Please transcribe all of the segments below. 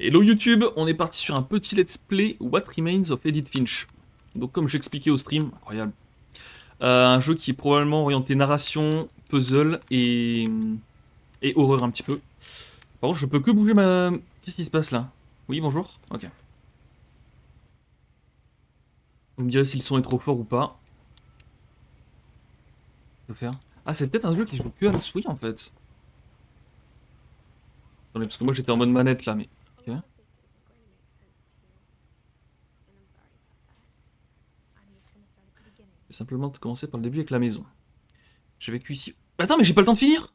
Hello YouTube, on est parti sur un petit let's play What Remains of Edith Finch. Donc comme j'expliquais au stream, incroyable, un jeu qui est probablement orienté narration, puzzle et horreur un petit peu. Par contre je peux que bouger ma... Qu'est-ce qui se passe là? Oui bonjour. Ok. Vous me direz si le son est trop fort ou pas. Je peux faire. Ah c'est peut-être un jeu qui joue que à la souris en fait. Attendez parce que moi j'étais en mode manette là mais... Ok. Je vais simplement commencer par le début avec la maison. J'ai vécu ici... Attends mais j'ai pas le temps de finir.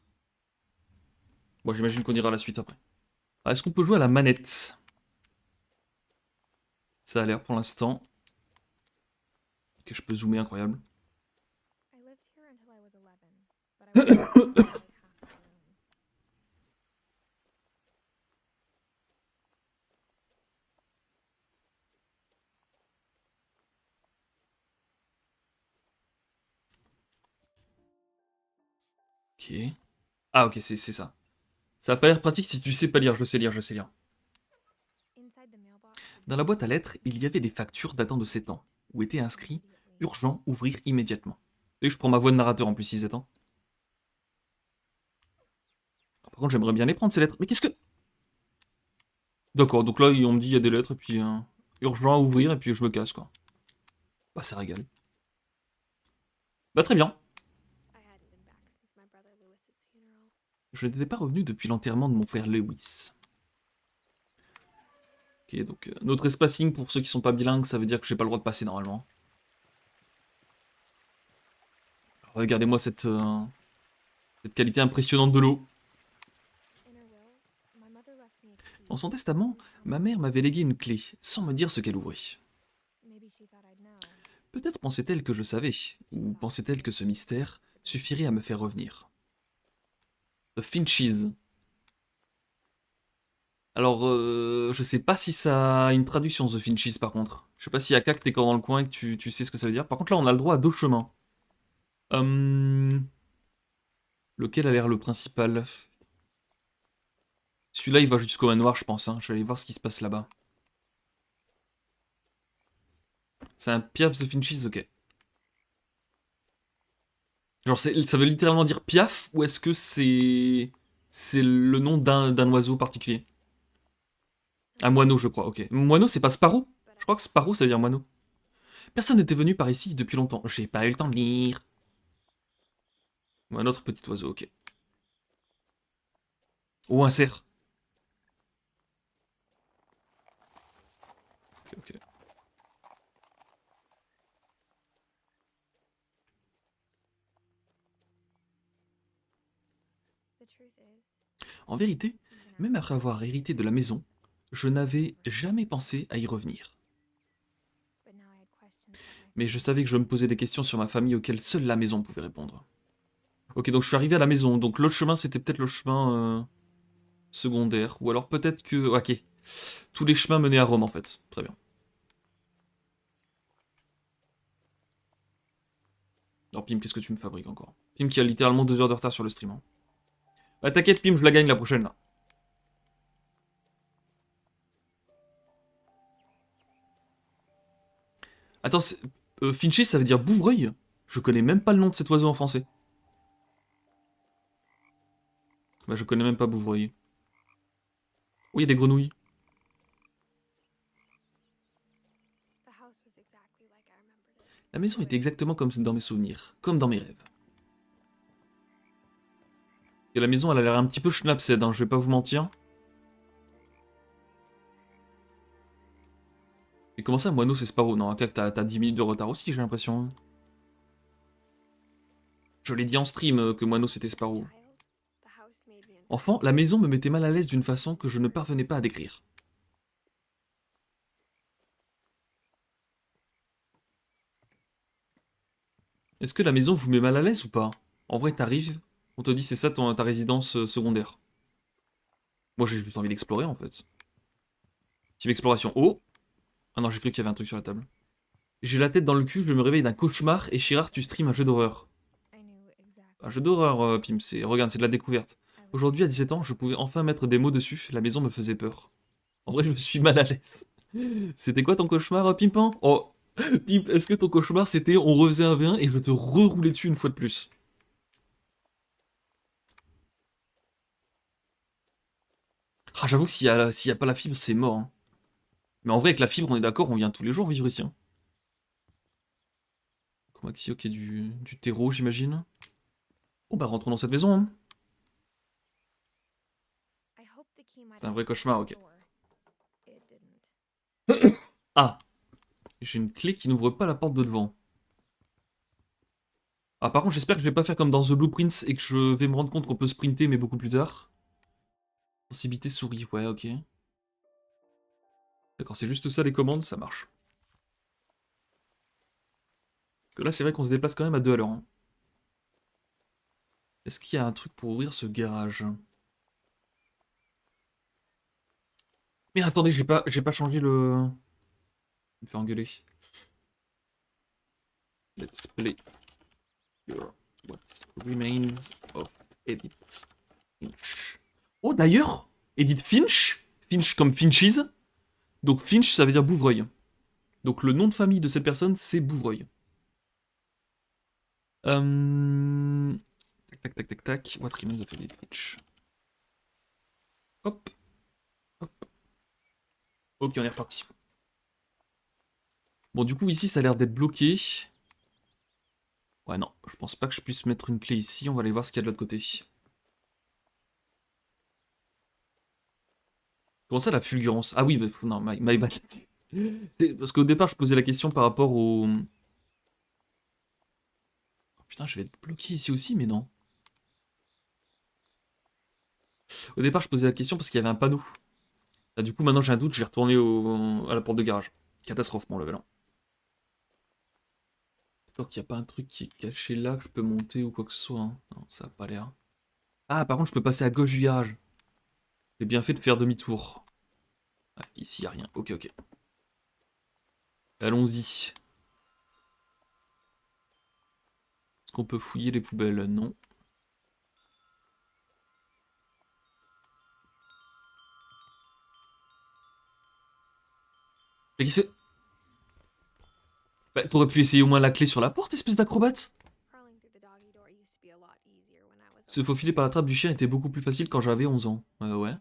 Bon j'imagine qu'on ira à la suite après. Ah, est-ce qu'on peut jouer à la manette? Ça a l'air pour l'instant. Ok, je peux zoomer, incroyable. Ok. Ah ok, c'est ça. Ça a pas l'air pratique si tu sais pas lire, je sais lire, je sais lire. Dans la boîte à lettres, il y avait des factures datant de 7 ans, où était inscrit « Urgent, ouvrir immédiatement ». Et je prends ma voix de narrateur en plus, 6 ans. Par contre, j'aimerais bien les prendre ces lettres. Mais qu'est-ce que... D'accord, donc là, on me dit il y a des lettres, et puis... urgent à ouvrir, et puis je me casse, quoi. Bah, ça régale. Bah, très bien. Je n'étais pas revenu depuis l'enterrement de mon frère Lewis. Ok, donc notre espacing pour ceux qui sont pas bilingues, ça veut dire que j'ai pas le droit de passer normalement. Regardez-moi cette qualité impressionnante de l'eau. Dans son testament, ma mère m'avait légué une clé, sans me dire ce qu'elle ouvrit. Peut-être pensait-elle que je savais, ou pensait-elle que ce mystère suffirait à me faire revenir. The Finches. Alors, je sais pas si ça a une traduction, The Finches, par contre. Je sais pas s'il y a qu'à que t'es quand dans le coin et que tu sais ce que ça veut dire. Par contre, là, on a le droit à 2 chemins. Lequel a l'air le principal? Celui-là, il va jusqu'au manoir, je pense. Hein. Je vais aller voir ce qui se passe là-bas. C'est un Piaf The Finches, ok. Genre, ça veut littéralement dire Piaf, ou est-ce que c'est le nom d'un oiseau particulier? Un moineau, je crois, ok. Moineau, c'est pas Sparrow? Je crois que Sparrow, ça veut dire moineau. Personne n'était venu par ici depuis longtemps. J'ai pas eu le temps de lire. Ou un autre petit oiseau, ok. Ou un cerf. Ok, ok. En vérité, même après avoir hérité de la maison, je n'avais jamais pensé à y revenir. Mais je savais que je me posais des questions sur ma famille auxquelles seule la maison pouvait répondre. Ok, donc je suis arrivé à la maison, donc l'autre chemin c'était peut-être le chemin secondaire, ou alors peut-être que... Ok, tous les chemins menaient à Rome en fait, très bien. Alors Pim, qu'est-ce que tu me fabriques encore? Pim qui a littéralement 2 heures de retard sur le stream. Hein. Ah t'inquiète Pim, je la gagne la prochaine là. Attends, Fincher ça veut dire bouvreuil? Je connais même pas le nom de cet oiseau en français. Bah je connais même pas bouvreuil. Oui, il y a des grenouilles. La maison était exactement comme dans mes souvenirs, comme dans mes rêves. Et la maison, elle a l'air un petit peu schnapsed, hein, je vais pas vous mentir. Et comment ça, moineau, c'est Sparrow? Non, Akak, t'as 10 minutes de retard aussi, j'ai l'impression. Je l'ai dit en stream que moineau, c'était Sparrow. Enfant, la maison me mettait mal à l'aise d'une façon que je ne parvenais pas à décrire. Est-ce que la maison vous met mal à l'aise ou pas? En vrai, t'arrives, on te dit c'est ça ta résidence secondaire. Moi, j'ai juste envie d'explorer, en fait. Team exploration. Oh! Ah non, j'ai cru qu'il y avait un truc sur la table. J'ai la tête dans le cul, je me réveille d'un cauchemar et Chirard, tu stream un jeu d'horreur. Un jeu d'horreur, Pim, regarde, c'est de la découverte. Aujourd'hui, à 17 ans, je pouvais enfin mettre des mots dessus, la maison me faisait peur. En vrai, je suis mal à l'aise. C'était quoi ton cauchemar, Pimpin? Oh, Pimp, est-ce que ton cauchemar c'était on refaisait un V1 et je te reroulais dessus une fois de plus? Ah, j'avoue que s'il y a pas la fibre, c'est mort, hein. Mais en vrai, avec la fibre, on est d'accord, on vient tous les jours vivre ici, hein. Maxi, ok, du terreau, j'imagine. Bon, bah, rentrons dans cette maison, hein. C'est un vrai cauchemar, ok. Ah, j'ai une clé qui n'ouvre pas la porte de devant. Ah, par contre, j'espère que je vais pas faire comme dans The Blueprints et que je vais me rendre compte qu'on peut sprinter, mais beaucoup plus tard. Sensibilité souris, ouais, ok. D'accord, c'est juste ça les commandes, ça marche. Parce que là, c'est vrai qu'on se déplace quand même à 2 à l'heure, hein. Est-ce qu'il y a un truc pour ouvrir ce garage? Mais attendez, j'ai pas changé le... Il me fait engueuler. Let's play your what remains of Edith Finch. Oh d'ailleurs, Edith Finch, Finch comme Finches, donc Finch ça veut dire Bouvreuil. Donc le nom de famille de cette personne c'est Bouvreuil. Euh... Tac tac tac tac tac, what remains of Edith Finch. Hop, hop. Ok, on est reparti. Bon du coup ici ça a l'air d'être bloqué. Ouais non, je pense pas que je puisse mettre une clé ici, on va aller voir ce qu'il y a de l'autre côté. Comment ça la fulgurance? Ah oui, bah, non, my bad. Parce qu'au départ je posais la question par rapport au... Oh, putain, je vais être bloqué ici aussi, mais non. Au départ je posais la question parce qu'il y avait un panneau. Ah, du coup maintenant j'ai un doute, je vais retourner à la porte de garage. Catastrophe mon level 1. J'espère qu'il n'y a pas un truc qui est caché là que je peux monter ou quoi que ce soit, hein. Non, ça a pas l'air. Ah, par contre, je peux passer à gauche du garage. J'ai bien fait de faire demi-tour. Ah, ici, il a rien. Ok, ok. Allons-y. Est-ce qu'on peut fouiller les poubelles? Non. Mais qui c'est? Bah, t'aurais pu essayer au moins la clé sur la porte, espèce d'acrobate. Se faufiler par la trappe du chien était beaucoup plus facile quand j'avais 11 ans. Ouais.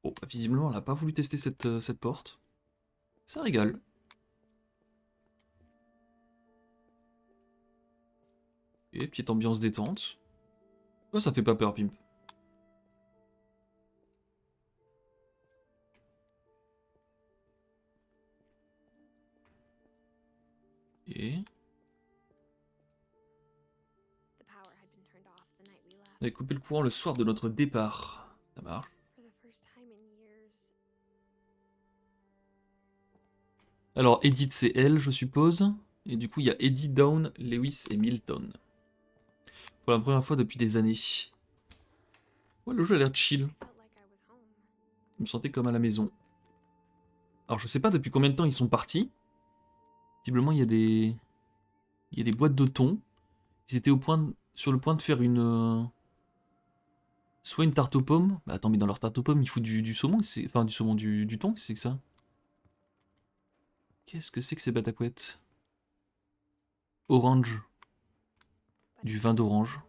Bon, bah, visiblement, elle a pas voulu tester cette porte. Ça régale. Et petite ambiance détente. Oh, ça fait pas peur, Pimp. Et... On avait coupé le courant le soir de notre départ. Ça marche. Alors, Edith, c'est elle, je suppose. Et du coup, il y a Eddie, Dawn, Lewis et Milton. Pour la première fois depuis des années. Ouais, le jeu a l'air chill. Je me sentais comme à la maison. Alors, je sais pas depuis combien de temps ils sont partis. Visiblement, il y a des... Il y a des boîtes de thon. Ils étaient sur le point de faire une... Soit une tarte aux pommes. Bah attends, mais dans leur tarte aux pommes, il faut du saumon. Enfin, du saumon, du thon, c'est que ça? Qu'est-ce que c'est que ces batacouettes? Orange. Du vin d'orange.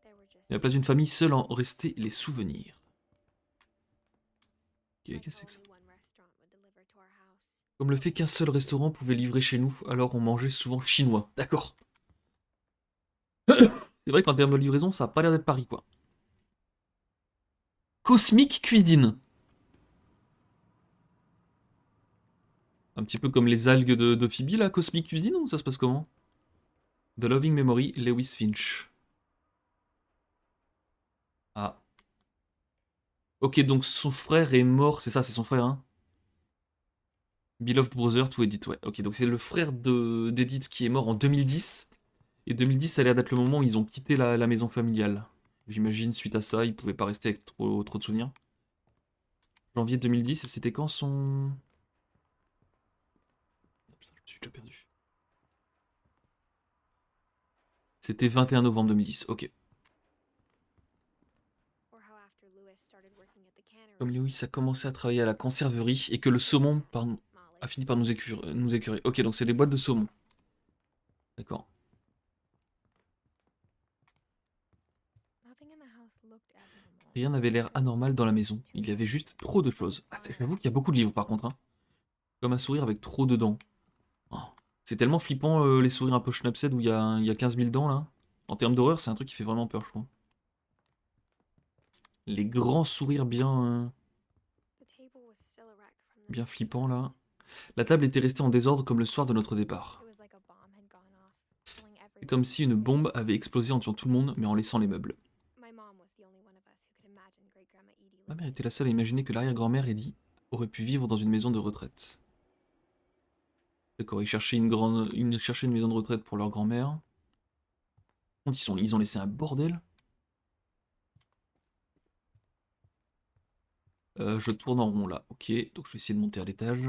Et à la place d'une famille, seule en restaient les souvenirs. Qu'est-ce que c'est que ça? Comme le fait qu'un seul restaurant pouvait livrer chez nous, alors on mangeait souvent chinois. D'accord. C'est vrai qu'en termes de livraison, ça a pas l'air d'être Paris, quoi. Cosmic Cuisine. Un petit peu comme les algues de Phoebe, là, Cosmic Cuisine, ou ça se passe comment? The Loving Memory, Lewis Finch. Ah. Ok, donc son frère est mort, c'est ça, c'est son frère, hein? Beloved Brother to Edith, ouais. Ok, donc c'est le frère d'Edith qui est mort en 2010. Et 2010, ça a l'air d'être le moment où ils ont quitté la maison familiale. J'imagine, suite à ça, ils pouvaient pas rester avec trop de souvenirs. Janvier 2010, et c'était quand son... Putain, je me suis déjà perdu. C'était 21 novembre 2010, ok. Comme Lewis a commencé à travailler à la conserverie et que le saumon a fini par nous écurer. Ok, donc c'est des boîtes de saumon. D'accord. Rien n'avait l'air anormal dans la maison. Il y avait juste trop de choses. Ah, j'avoue qu'il y a beaucoup de livres par contre. Hein. Comme un sourire avec trop de dents. Oh. C'est tellement flippant les sourires un peu schnapsed où il y a 15 000 dents là. En termes d'horreur, c'est un truc qui fait vraiment peur, je trouve. Les grands sourires bien flippants là. La table était restée en désordre comme le soir de notre départ. C'est comme si une bombe avait explosé en tuant tout le monde, mais en laissant les meubles. Ma mère était la seule à imaginer que l'arrière-grand-mère Eddie aurait pu vivre dans une maison de retraite. D'accord, ils cherchaient une maison de retraite pour leur grand-mère. Ils ont laissé un bordel. Je tourne en rond là, ok. Donc je vais essayer de monter à l'étage.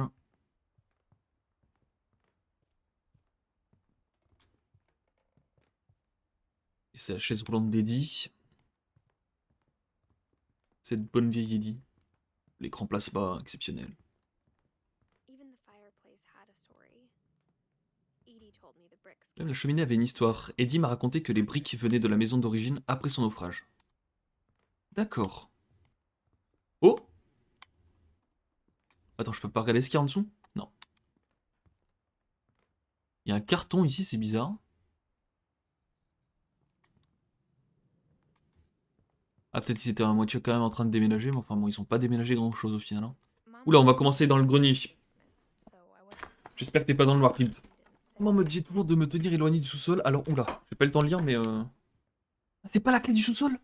Et c'est la chaise roulante d'Eddie. Cette bonne vieille Eddie. L'écran plasma exceptionnel. Même la cheminée avait une histoire. Eddie m'a raconté que les briques venaient de la maison d'origine après son naufrage. D'accord. Oh! Attends, je peux pas regarder ce qu'il y a en dessous? Non. Il y a un carton ici, c'est bizarre. Ah, peut-être qu'ils étaient à moitié quand même en train de déménager, mais enfin bon, ils ont pas déménagé grand-chose au final. Hein. Oula, on va commencer dans le grenier. J'espère que t'es pas dans le noir, Pimp. Maman me disait toujours de me tenir éloigné du sous-sol, alors oula, j'ai pas eu le temps de lire, mais Ah, c'est pas la clé du sous-sol?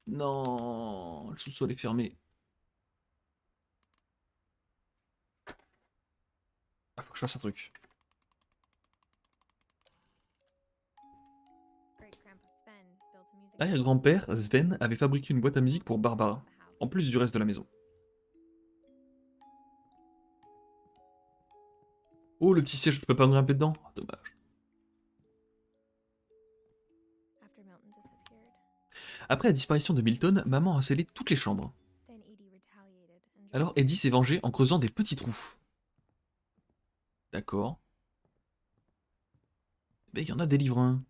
Non, le sous-sol est fermé. Ah, faut que je fasse un truc. L'arrière-grand-père, Sven, avait fabriqué une boîte à musique pour Barbara, en plus du reste de la maison. Oh, le petit siège, je peux pas me grimper dedans? Ah, dommage. Après la disparition de Milton, maman a scellé toutes les chambres. Alors Eddie s'est vengé en creusant des petits trous. D'accord. Ben, il y en a des livres, hein.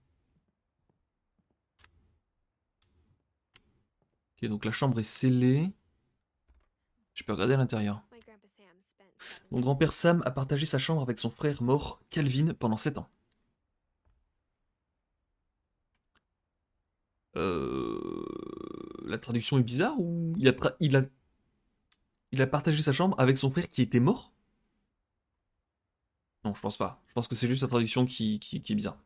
Ok, donc la chambre est scellée. Je peux regarder à l'intérieur. Mon grand-père Sam a partagé sa chambre avec son frère mort, Calvin, pendant 7 ans. La traduction est bizarre ou il a partagé sa chambre avec son frère qui était mort? Non, je pense pas. Je pense que c'est juste la traduction qui est bizarre.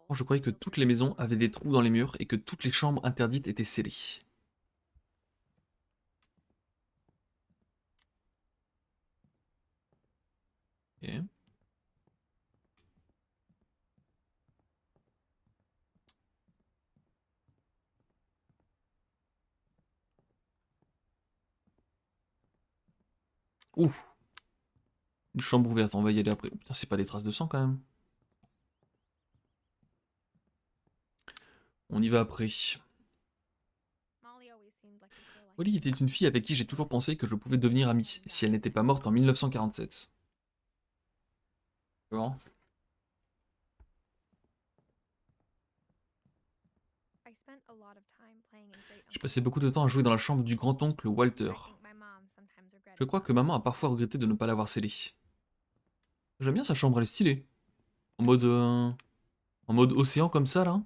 Je croyais que toutes les maisons avaient des trous dans les murs et que toutes les chambres interdites étaient scellées. Ok. Ouf. Une chambre ouverte, on va y aller après. Putain, c'est pas des traces de sang quand même. On y va après. Molly était une fille avec qui j'ai toujours pensé que je pouvais devenir ami, si elle n'était pas morte en 1947. Bon. J'ai passé beaucoup de temps à jouer dans la chambre du grand-oncle Walter. Je crois que maman a parfois regretté de ne pas l'avoir scellée. J'aime bien sa chambre, elle est stylée. En mode océan comme ça, là.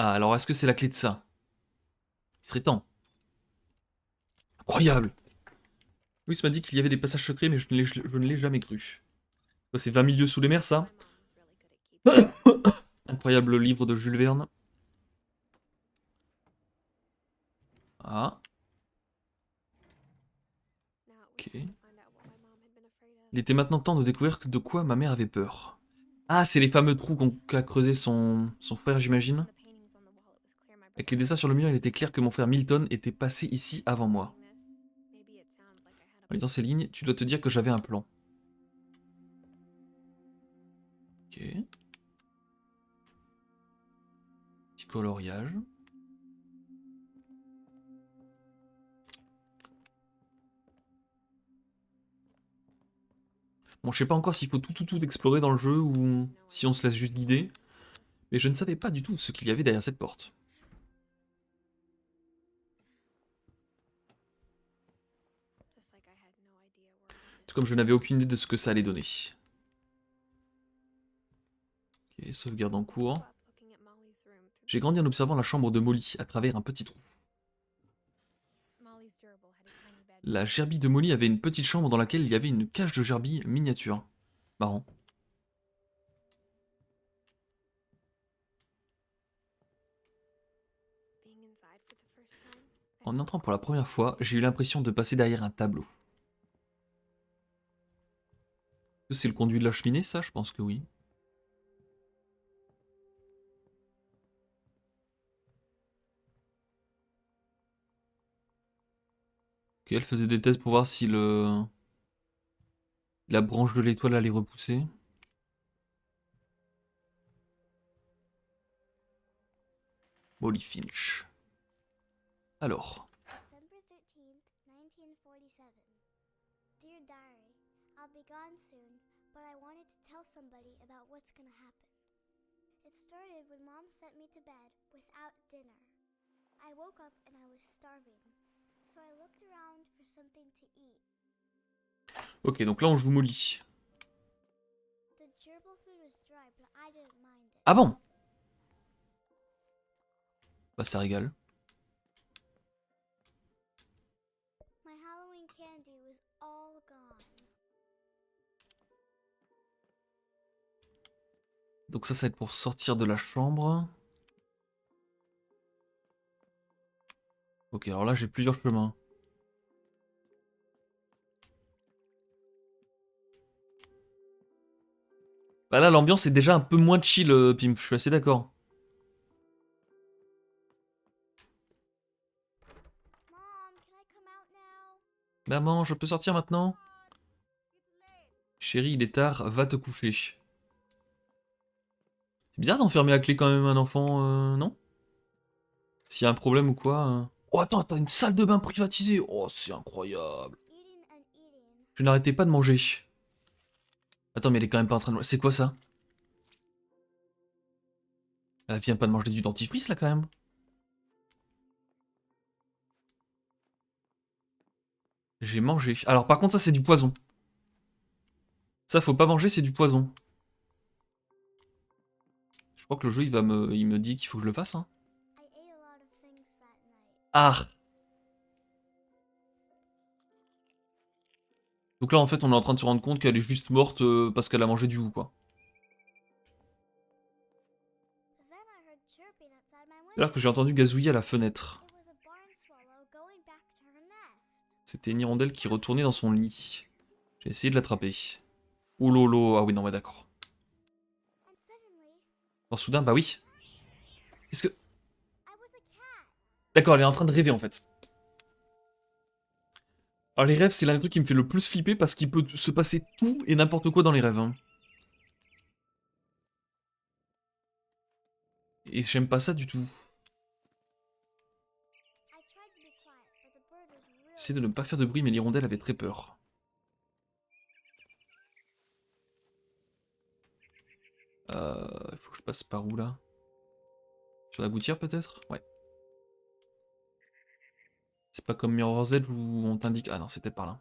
Ah, alors est-ce que c'est la clé de ça? Il serait temps. Incroyable! Louis m'a dit qu'il y avait des passages secrets, mais je ne l'ai jamais cru. Quoi, c'est 20 milieux sous les mers, ça? Incroyable livre de Jules Verne. Ah. Ok. Il était maintenant temps de découvrir de quoi ma mère avait peur. Ah, c'est les fameux trous qu'a creusé son frère, j'imagine. Avec les dessins sur le mur, il était clair que mon frère Milton était passé ici avant moi. En lisant ces lignes, tu dois te dire que j'avais un plan. Ok. Petit coloriage. Bon, je sais pas encore s'il faut tout explorer dans le jeu ou si on se laisse juste guider. Mais je ne savais pas du tout ce qu'il y avait derrière cette porte. Tout comme je n'avais aucune idée de ce que ça allait donner. Ok, sauvegarde en cours. J'ai grandi en observant la chambre de Molly à travers un petit trou. La gerbille de Molly avait une petite chambre dans laquelle il y avait une cage de gerbille miniature. Marrant. En entrant pour la première fois, j'ai eu l'impression de passer derrière un tableau. C'est le conduit de la cheminée, ça? Je pense que oui. Ok, elle faisait des tests pour voir si la branche de l'étoile allait repousser. Molly Finch. Alors. December 13th, 1947. Dear Diary, I'll be gone soon, but I wanted to tell somebody about what's gonna happen. It started when Mom sent me to bed without dinner. I woke up and I was starving, so I looked around for something to eat. Ok, donc là on joue Molly. The gerbil food was dry, but I didn't mind it. Ah bon? Bah ça régale. My Halloween candy was all gone. Donc ça va être pour sortir de la chambre. Ok, alors là j'ai plusieurs chemins. Bah là l'ambiance est déjà un peu moins chill, Pimp, je suis assez d'accord. Mom, can I come out now? Maman, je peux sortir maintenant? Chérie, il est tard, va te coucher. C'est bizarre d'enfermer à clé quand même un enfant, non? S'il y a un problème ou quoi. Oh attends, t'as une salle de bain privatisée. Oh, c'est incroyable. Eating and eating. Je n'arrêtais pas de manger. Attends, mais elle est quand même pas en train de... C'est quoi ça? Elle vient pas de manger du dentifrice là quand même. J'ai mangé. Alors par contre ça c'est du poison. Ça faut pas manger, c'est du poison. Je crois que le jeu il me dit qu'il faut que je le fasse. Hein. I ate a lot of things that night. Ah. Donc là en fait on est en train de se rendre compte qu'elle est juste morte parce qu'elle a mangé du ou quoi. Then I heard chirping outside my C'est là window. que j'ai entendu gazouiller à la fenêtre. It was a barn swallow going back to her nest. C'était une hirondelle qui retournait dans son lit. J'ai essayé de l'attraper. Ouh lolo, ah oui non ouais d'accord. And suddenly, Alors soudain, bah oui. Qu'est-ce que... I was a cat. D'accord, elle est en train de rêver en fait. Alors les rêves, c'est l'un des trucs qui me fait le plus flipper parce qu'il peut se passer tout et n'importe quoi dans les rêves. Hein. Et j'aime pas ça du tout. I tried to be quiet, but the bird was really J'essaie de ne pas faire de bruit, mais l'hirondelle avait très peur. Il faut que je passe par où là? Sur la gouttière peut-être? Ouais. C'est pas comme Mirror Z où on t'indique... Ah non, c'est peut-être par là.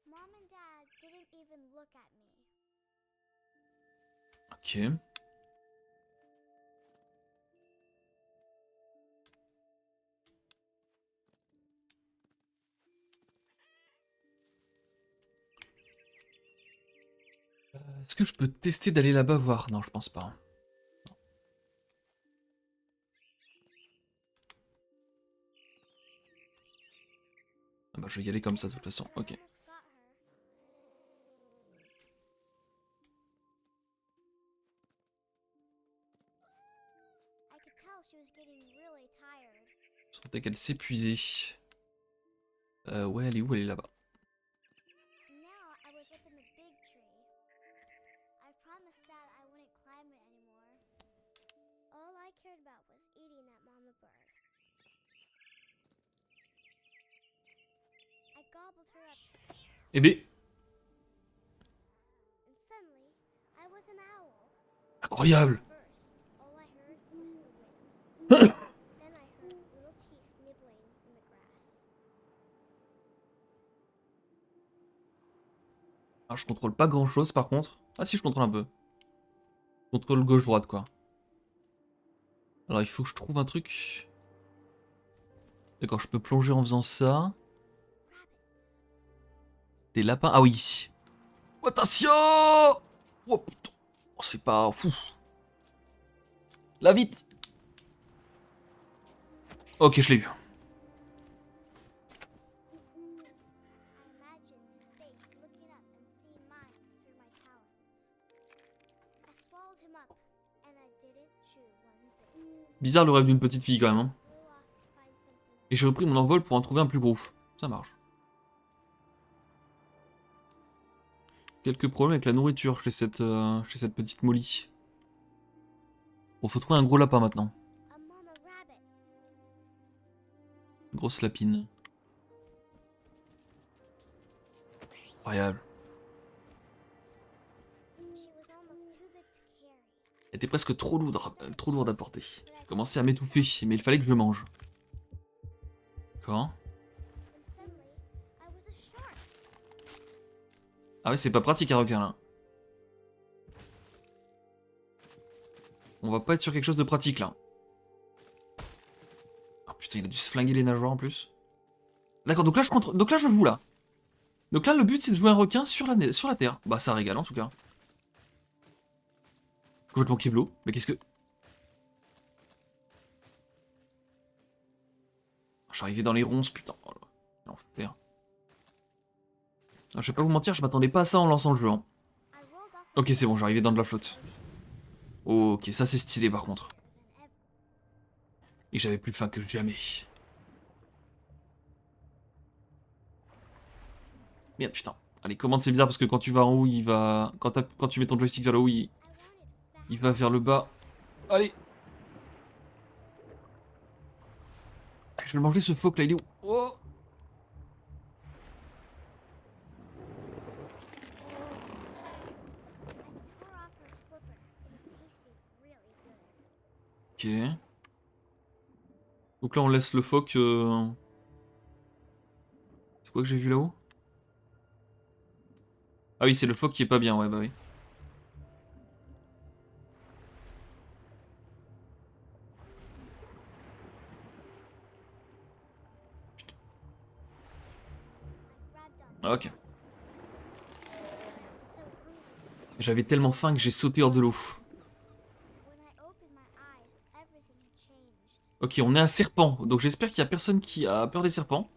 Mom and Dad didn't even look at me. Ok. Est-ce que je peux tester d'aller là-bas voir? Non, je pense pas. Ah bah je vais y aller comme ça de toute façon. Ok. I almost got her. I could tell she was getting really tired. Je sentais qu'elle s'épuisait. Ouais, elle est où? Elle est là-bas. Now I was up in the big tree. I promised Dad I wouldn't climb it anymore. All I cared about was eating that mama bird. I gobbled her up, Eh ben, and suddenly I was an owl. incroyable. First, all I heard was the wind. Then I heard little teeth nibbling in the grass. Alors, je contrôle pas grand chose par contre. Ah si, je contrôle un peu. Je contrôle gauche-droite quoi. Alors il faut que je trouve un truc. D'accord, je peux plonger en faisant ça. Rabbits. Des lapins. Ah oui. Attention. Oh putain. Oh, c'est pas fou. Là vite. Ok, je l'ai eu. I imagined his face looking up and seeing mine through my talons. I swallowed him up, and I didn't chew one bit. Bizarre le rêve d'une petite fille quand même. Hein. Flew off to find something. Et j'ai repris mon envol pour en trouver un plus gros. Ça marche. Quelques problèmes avec la nourriture chez cette petite Molly. Bon, faut trouver un gros lapin maintenant. A mama rabbit. Une grosse lapine. Incroyable. She was almost too big to carry. Elle était presque trop lourde à porter. Je commençais à m'étouffer, mais il fallait que je mange. D'accord. And suddenly, I was a shark. Ah ouais, c'est pas pratique un requin là. On va pas être sur quelque chose de pratique là. Ah putain, il a dû se flinguer les nageoires en plus. D'accord, donc là je joue là. Donc là le but c'est de jouer un requin sur la terre. Bah ça régale en tout cas. Complètement keblo. Mais qu'est-ce que... Je suis arrivé dans les ronces, putain. Oh là, l'enfer. Ah, je vais pas vous mentir, je m'attendais pas à ça en lançant le jeu. Hein. I rolled off Ok, c'est bon, j'arrivais dans de la flotte. Ok, ça c'est stylé par contre. than ever. Et j'avais plus faim que jamais. Merde, putain. Allez, commande, c'est bizarre parce que quand tu vas en haut, il va... Quand tu mets ton joystick vers le haut, il va vers le bas. Allez. Allez, je vais le manger ce phoque là, il est où? Oh. I tore off her flipper, and it tasted really good. Ok. Donc là, on laisse le phoque... C'est quoi que j'ai vu là-haut? Ah oui, c'est le phoque qui est pas bien, ouais, bah oui. I grabbed on. Ah, ok. I was so hungry. J'avais tellement faim que j'ai sauté hors de l'eau. When I opened my eyes, everything had changed. Ok, on est un serpent. Donc j'espère qu'il y a personne qui a peur des serpents.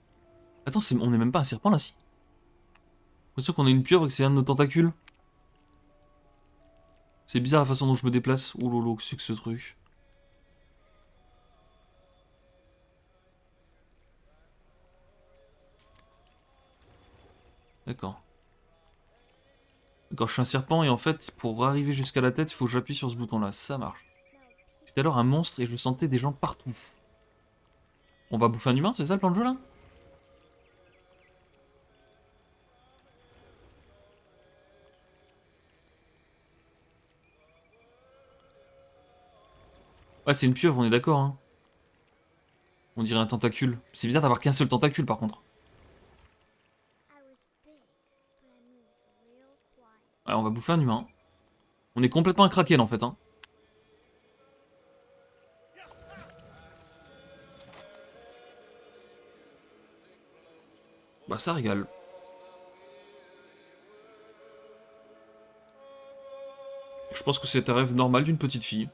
Attends, on est même pas un serpent là, si. J'ai l'impression qu'on est une pieuvre et que c'est un de nos tentacules. C'est bizarre la façon dont je me déplace. Oh lolo, qu'est-ce que c'est que ce truc? D'accord. D'accord, je suis un serpent et en fait, pour arriver jusqu'à la tête, il faut que j'appuie sur ce bouton-là. Ça marche. I smelled people. J'étais alors un monstre et je sentais des gens partout. On va bouffer un humain, c'est ça le plan de jeu là? Ouais, c'est une pieuvre, on est d'accord, hein. On dirait un tentacule. C'est bizarre d'avoir qu'un seul tentacule par contre. I was big, but I moved real quiet. Ouais, on va bouffer un humain. On est complètement un kraken en fait, hein. Bah ça régale. Je pense que c'est un rêve normal d'une petite fille.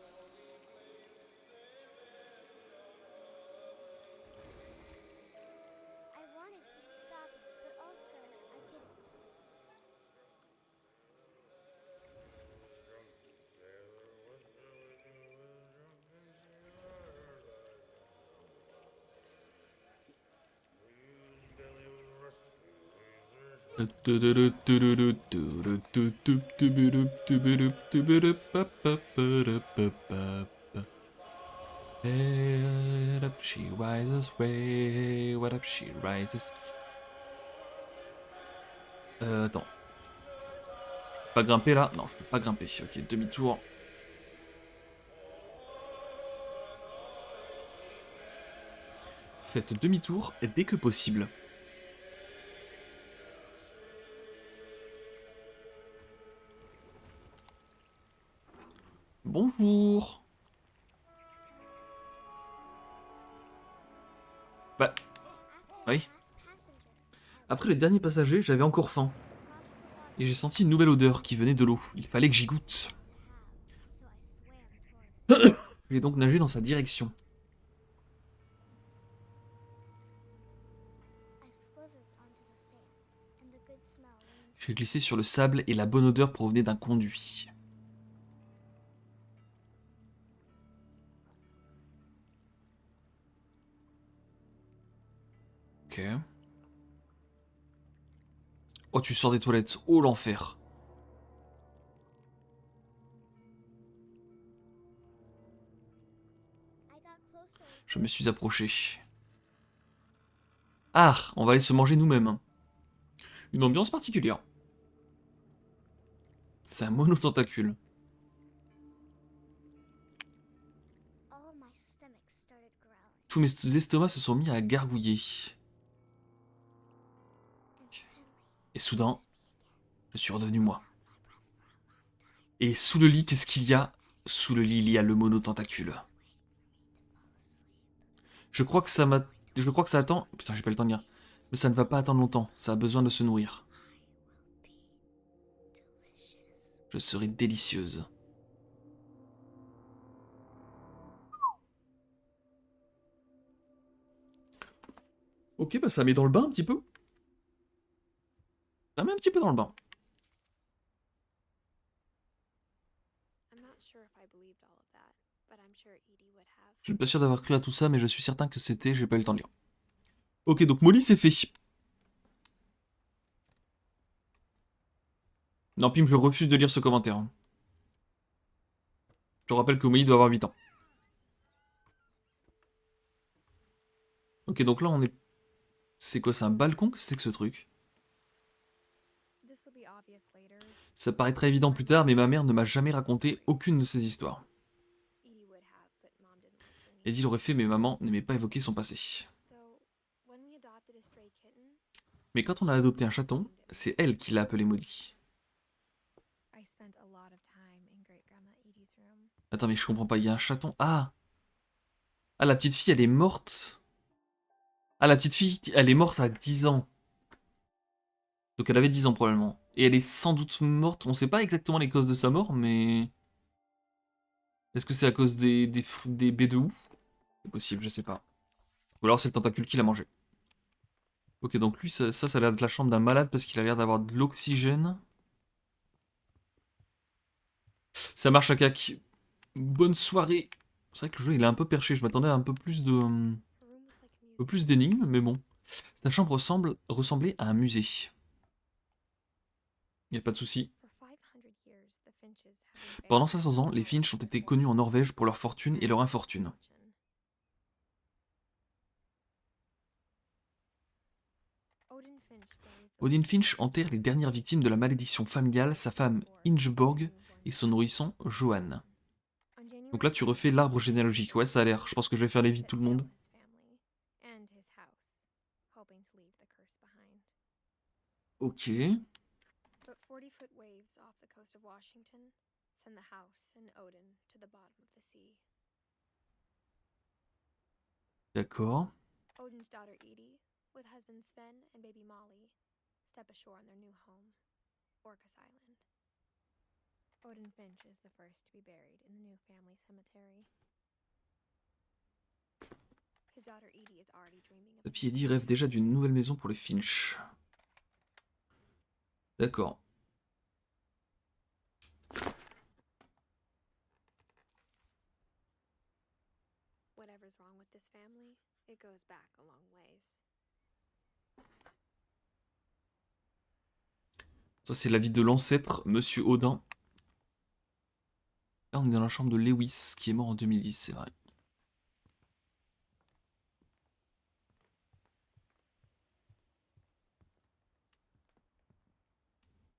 I wanted to stop, but also I didn't. Head up she rises, way what up she rises. Attends. Je peux pas grimper là? Non, je peux pas grimper. Ok, demi-tour. Faites demi-tour dès que possible. Bonjour. Bah, oui. Après le dernier passager, j'avais encore faim. Et j'ai senti une nouvelle odeur qui venait de l'eau. Il fallait que j'y goûte. J'ai donc nagé dans sa direction. J'ai glissé sur le sable et la bonne odeur provenait d'un conduit. Ok. Oh, tu sors des toilettes. Oh, l'enfer. Je me suis approché. Ah, on va aller se manger nous-mêmes. Une ambiance particulière. C'est un monotentacule. Tous mes estomacs se sont mis à gargouiller. Et soudain, je suis redevenu moi. Et sous le lit, qu'est-ce qu'il y a? Sous le lit, il y a le monotentacule. Je crois que ça m'a... Je crois que ça attend... Putain, j'ai pas le temps de lire. Mais ça ne va pas attendre longtemps. Ça a besoin de se nourrir. Je serai délicieuse. Ok, bah ça met dans le bain un petit peu. Ça met un petit peu dans le bain. Je suis pas sûr d'avoir cru à tout ça, mais je suis certain que c'était... J'ai pas eu le temps de lire. Ok, donc Molly, c'est fait. Non, Pim, je refuse de lire ce commentaire. Hein. Je rappelle que Molly doit avoir 8 ans. Ok, donc là, on est... C'est quoi, c'est un balcon? Qu'est-ce que c'est que ce truc? Ça paraîtra évident plus tard, mais ma mère ne m'a jamais raconté aucune de ces histoires. Eddie l'aurait fait, mais maman n'aimait pas évoquer son passé. Mais quand on a adopté un chaton, c'est elle qui l'a appelé Molly. Attends, mais je comprends pas, il y a un chaton... Ah! Ah, la petite fille, elle est morte. Ah, la petite fille, elle est morte à 10 ans. Donc elle avait 10 ans probablement. Et elle est sans doute morte, on sait pas exactement les causes de sa mort, mais... Est-ce que c'est à cause des baies de houx? C'est possible, je sais pas. Ou alors c'est le tentacule qui l'a mangé. Ok, donc lui, ça a l'air d'être la chambre d'un malade parce qu'il a l'air d'avoir de l'oxygène. Ça marche à cac. Bonne soirée. C'est vrai que le jeu, il est un peu perché. Je m'attendais à un peu plus de... un peu plus d'énigmes, mais bon. Sa chambre ressemblait à un musée. Y a pas de souci. Pendant 500 ans, les Finch ont été connus en Norvège pour leur fortune et leur infortune. Odin Finch enterre les dernières victimes de la malédiction familiale, sa femme Ingeborg et son nourrisson Johan. Donc là, tu refais l'arbre généalogique. Ouais, ça a l'air. Je pense que je vais faire les vies de tout le monde. Ok. D'accord. Odin's daughter Edie, with husband Sven and baby Molly, step ashore on their new home, Orcas Island. Odin Finch is the first to be buried in the new family cemetery. His daughter Edie is already dreaming of... La fille Eddie rêve déjà d'une nouvelle maison pour les Finch. D'accord. Whatever's wrong with this family, it goes back a long ways. Ça, c'est la vie de l'ancêtre, Monsieur Odin. Là, on est dans la chambre de Lewis, qui est mort en 2010, c'est vrai.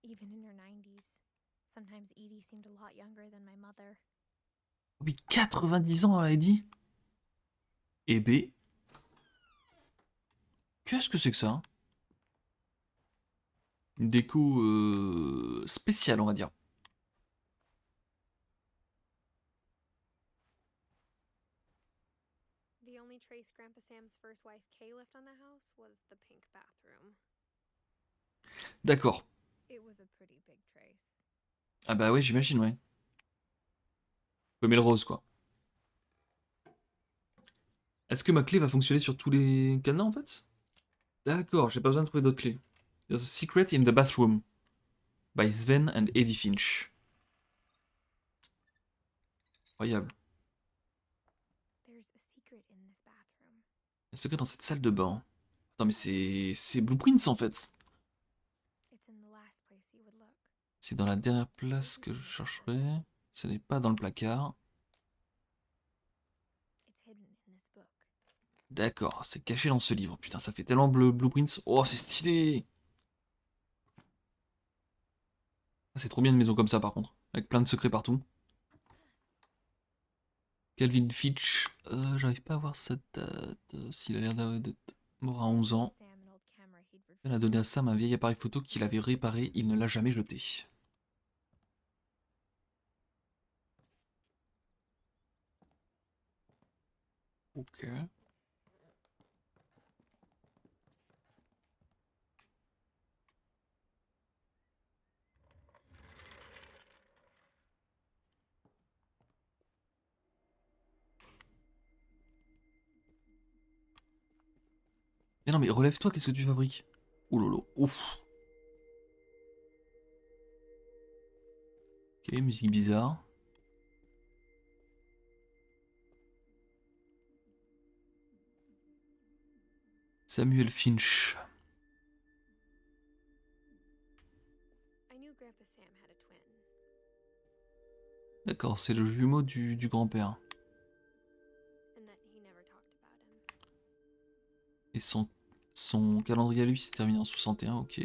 Even in her 90s, sometimes Edie seemed a lot younger than my mother. Oui, 90 ans, elle a dit. Eh B. Qu'est-ce que c'est que ça? Une déco spéciale, on va dire. The only trace Grandpa Sam's first wife Kay left on the house was the pink bathroom. D'accord. It was a pretty big trace. Ah bah ouais, j'imagine, ouais. Comme le rose, quoi. Est-ce que ma clé va fonctionner sur tous les cadenas, en fait? D'accord, j'ai pas besoin de trouver d'autres clés. There's a secret in the bathroom. By Sven and Eddie Finch. Incroyable. There's a secret in this bathroom. Un secret dans cette salle de bain. Attends, mais c'est Blueprints, en fait. It's in the last place you would look. C'est dans la dernière place que je chercherai. Ce n'est pas dans le placard. It's hidden in this book. D'accord, c'est caché dans ce livre. Putain, ça fait tellement Blueprints. Oh, c'est stylé! Ah, c'est trop bien une maison comme ça, par contre. Avec plein de secrets partout. Calvin Fitch. J'arrive pas à voir sa date. S'il a l'air d'être mort à 11 ans. Sam an old camera he'd Elle a donné à Sam un vieil appareil photo qu'il avait réparé. Il ne l'a jamais jeté. Ok. Mais non, mais relève-toi, qu'est-ce que tu fabriques? Ouh lolo, ouf. Ok, musique bizarre. Samuel Finch. I knew Grandpa Sam had a twin. D'accord, c'est le jumeau du grand-père. And that he never talked about him. Et son calendrier à lui s'est terminé en 61, ok.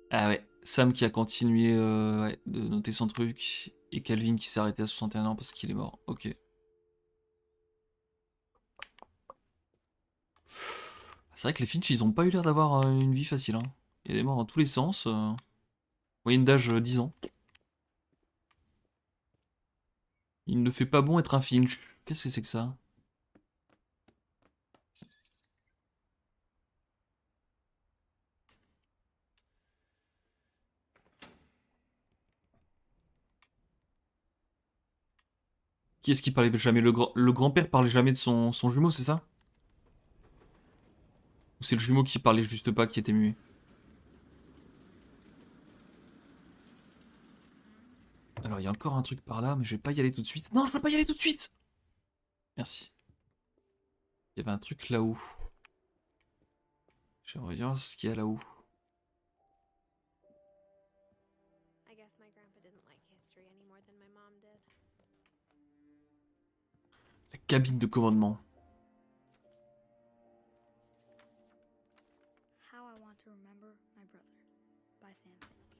Ah ouais, Sam qui a continué ouais, de noter son truc. Et Calvin qui s'est arrêté à 61 ans parce qu'il est mort, ok. C'est vrai que les Finch, ils ont pas eu l'air d'avoir une vie facile. Hein. Il y a des morts dans tous les sens. Moyenne d'âge 10 ans. Il ne fait pas bon être un Finch. Qu'est-ce que c'est que ça? Qui est-ce qui parlait jamais? Le grand-père parlait jamais de son jumeau, c'est ça? Ou c'est le jumeau qui parlait juste pas, qui était muet? Alors, il y a encore un truc par là, mais je vais pas y aller tout de suite. Non, je veux pas y aller tout de suite! Merci. Il y avait un truc là-haut. J'aimerais bien voir ce qu'il y a là-haut. I guess my grandpa didn't like history any more than my mom did. La cabine de commandement. How I Want to Remember My Brother by Sam Finch.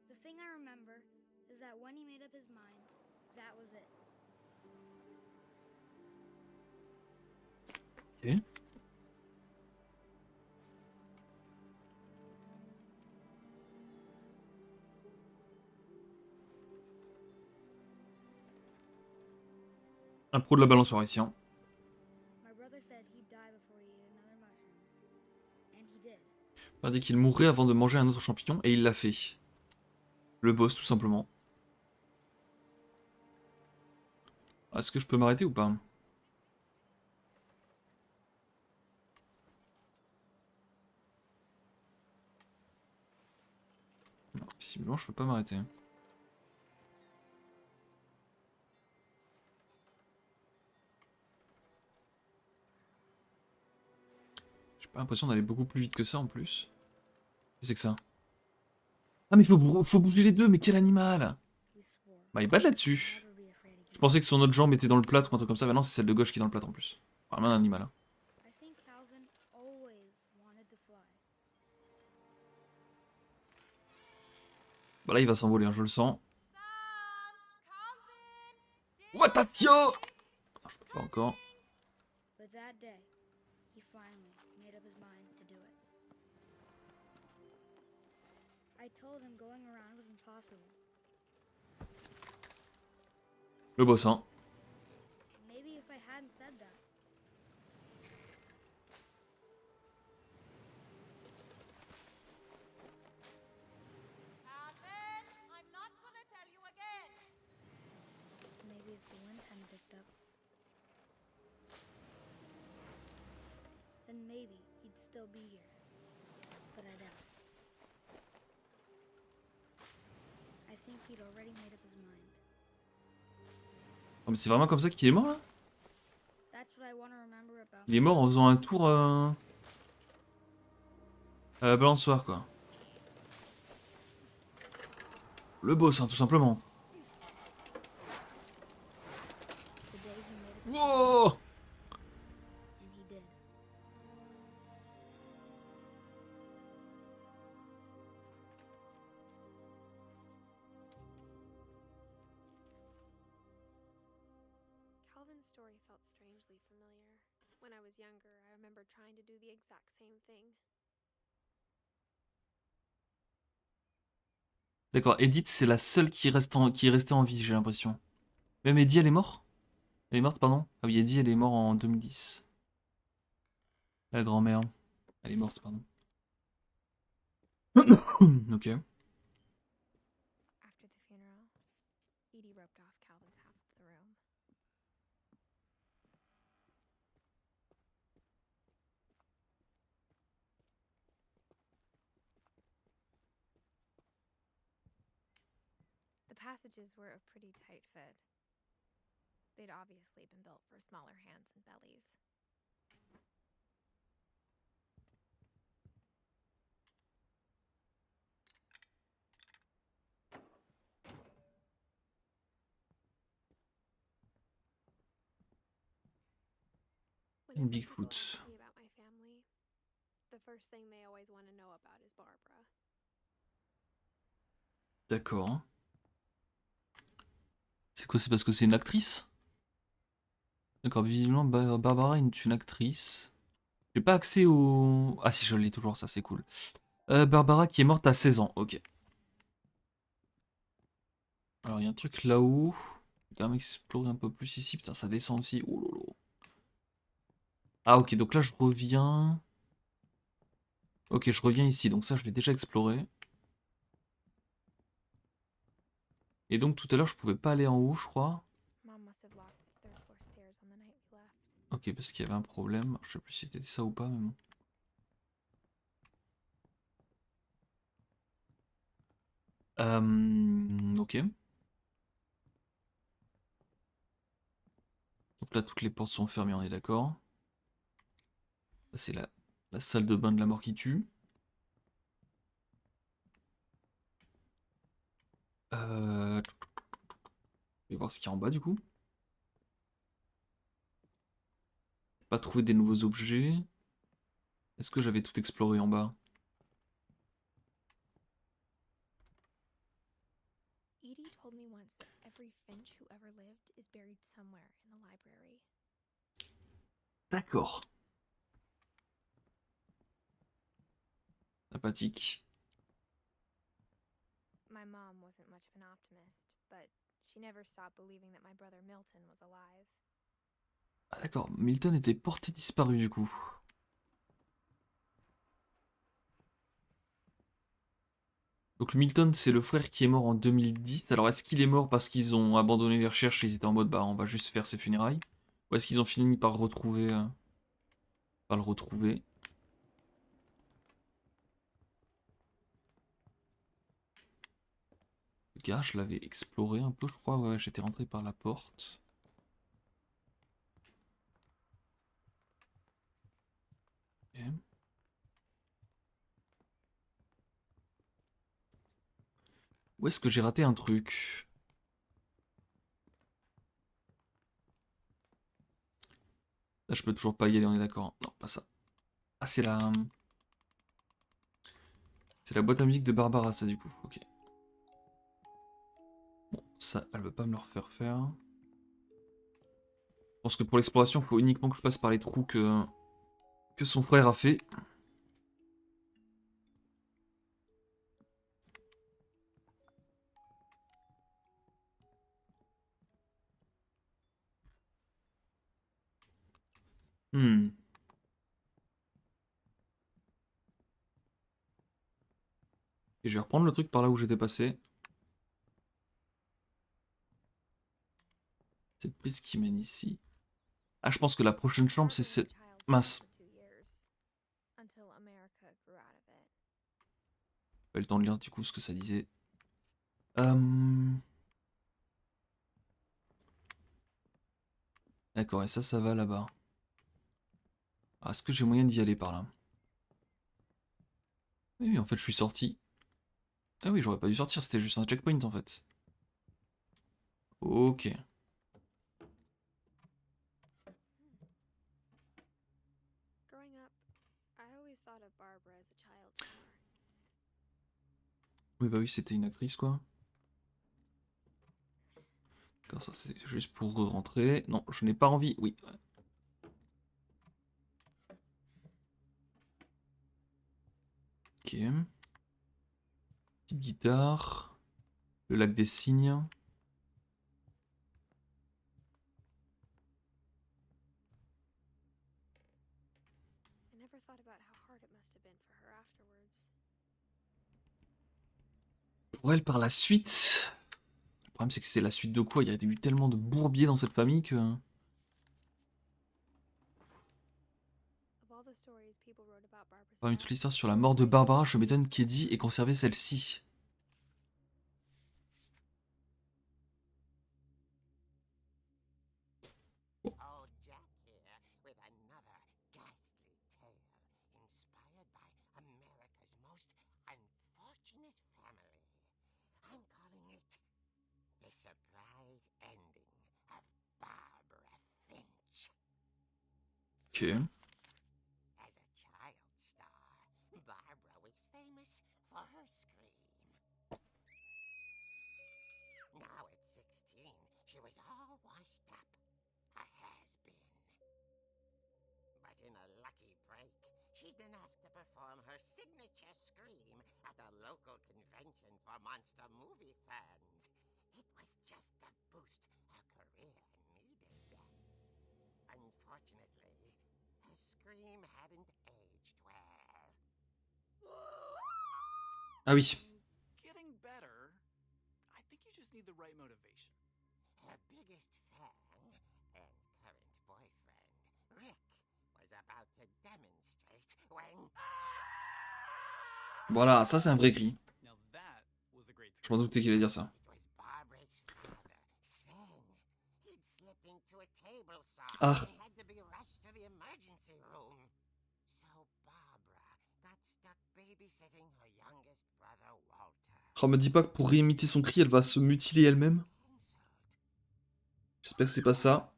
The thing I remember is that when he made up his mind, that was it. Ok. Un pro de la balançoire ici. Hein. My brother said he'd die before he ate another mushroom. And he did. Il a dit qu'il mourrait avant de manger un autre champignon, et il l'a fait. Le boss, tout simplement. Est-ce que je peux m'arrêter ou pas? Non, visiblement, je peux pas m'arrêter. J'ai pas l'impression d'aller beaucoup plus vite que ça en plus. C'est que ça? Ah mais faut bouger les deux, mais quel animal! We swore Bah il bat we'd là-dessus. never be afraid Je again. pensais que son autre jambe était dans le plâtre ou un truc comme ça, bah non c'est celle de gauche qui est dans le plâtre en plus. Vraiment un animal. Hein. I think Calvin always wanted to fly. Bah là il va s'envoler, hein, je le sens. Attention! Non, je peux pas encore. But that day, he finally made up his mind to do it. I told him going around was impossible. Le boss, hein. Maybe if I hadn't said that. Calvin, I'm not gonna tell you again. Maybe if the wind hadn't picked up. Then maybe he'd still be here. But I doubt it. I think he'd already made up his mind. Oh, mais c'est vraiment comme ça qu'il est mort là? That's what I want to remember about Il est mort en faisant un tour à la balançoire quoi. Le boss, hein, tout simplement. the day he made up his Wow! mind, and he did. Calvin's story felt strangely familiar. When I was younger, I remember trying to do the exact same thing. D'accord, Edith c'est la seule qui est restée en vie, j'ai l'impression. Même Eddie elle est morte? Elle est morte, pardon? Ah oui, Eddie elle est morte en 2010. La grand-mère. Elle est morte, pardon. Ok. After the funeral, Edie roped off Calvin's half of the room. The passages were a pretty tight fit. They'd obviously been built for smaller hands and bellies. Whenever people Bigfoot. ask me about my family, the first thing they always want to know about is Barbara. D'accord. C'est quoi? C'est parce que c'est une actrice? D'accord, visiblement Barbara est une actrice. J'ai pas accès au... Ah si, je l'ai toujours, ça c'est cool. Barbara qui est morte à 16 ans, ok. Alors il y a un truc là-haut. Je vais quand même explorer un peu plus ici. Putain, ça descend aussi. Oh lolo. Ah ok, donc là je reviens... Ok, je reviens ici, donc ça je l'ai déjà exploré. Et donc tout à l'heure je pouvais pas aller en haut, je crois. Mom must have locked the third floor stairs on the night we left. Ok, parce qu'il y avait un problème. Je sais plus si c'était ça ou pas, mais bon. Ok. Donc là, toutes les portes sont fermées, on est d'accord. Ça, c'est la salle de bain de la mort qui tue. Je vais voir ce qu'il y a en bas, du coup. Pas trouvé des nouveaux objets. Est-ce que j'avais tout exploré en bas? Edie told me once that every Finch who ever lived is buried somewhere in the library. D'accord. Sympathique. My mom wasn't much of an optimist, but she never stopped believing that my brother Milton was alive. Ah d'accord, Milton était porté disparu, du coup. Donc Milton, c'est le frère qui est mort en 2010. Alors est-ce qu'il est mort parce qu'ils ont abandonné les recherches et ils étaient en mode bah on va juste faire ses funérailles? Ou est-ce qu'ils ont fini par retrouver par le retrouver? Le gars, je l'avais exploré un peu, je crois. Ouais, j'étais rentré par la porte. Ok. Où est-ce que j'ai raté un truc? Là, je peux toujours pas y aller, on est d'accord. Non, pas ça. Ah, c'est la... C'est la boîte à musique de Barbara, ça, du coup. Ok. Bon, ça, elle veut pas me le refaire faire. Je pense que pour l'exploration, il faut uniquement que je passe par les trous que son frère a fait. Hmm. Et je vais reprendre le truc par là où j'étais passé. Cette prise qui mène ici. Ah, je pense que la prochaine chambre, c'est cette... Mince. Until America grew out of it. Pas eu le temps de lire du coup ce que ça disait. D'accord, et ça va là-bas. Ah, est-ce que j'ai moyen d'y aller par là? Oui, en fait, je suis sorti. Ah oui, j'aurais pas dû sortir, c'était juste un checkpoint en fait. Ok. Growing up, I always thought of Barbara as a child star. Oui, bah oui, c'était une actrice quoi. D'accord, ça c'est juste pour rentrer. Non, je n'ai pas envie. Oui. Ok. Petite guitare. Le lac des cygnes. I never thought about how hard it must have been for her afterwards. Pour elle, par la suite. Le problème, c'est que c'est la suite de quoi? Il y a eu tellement de bourbiers dans cette famille que. Of all the stories people wrote about Barbara's Parmi death, toute l'histoire sur la mort de Barbara, je m'étonne qu'Eddie ait conservé celle-ci. Old Jack here with another ghastly tale inspired by America's most unfortunate family. I'm calling it The Surprise Ending of Barbara Finch. Ok. As a child star, Barbara was famous for her scream. Now at 16, she was all washed up. A has-been. But in a lucky break, she'd been asked to perform her signature scream at a local convention for monster movie fans. It was just the boost her career needed. Unfortunately, her scream hadn't aged well. Ah oui. Getting better. I think you just need the right motivation. Her biggest fan and current boyfriend, Rick, was about to demonstrate when... Voilà, ça c'est un vrai cri. Now that was a great Je m'en doutais qu'il allait dire ça. It was Barbara's father, Sven. He'd slipped into a table saw Ah. and had to be rushed to the emergency room. So Barbara got stuck babysitting her youngest brother, Walter. Oh, me dis pas que pour réimiter son cri, elle va se mutiler elle-même. J'espère que c'est pas ça.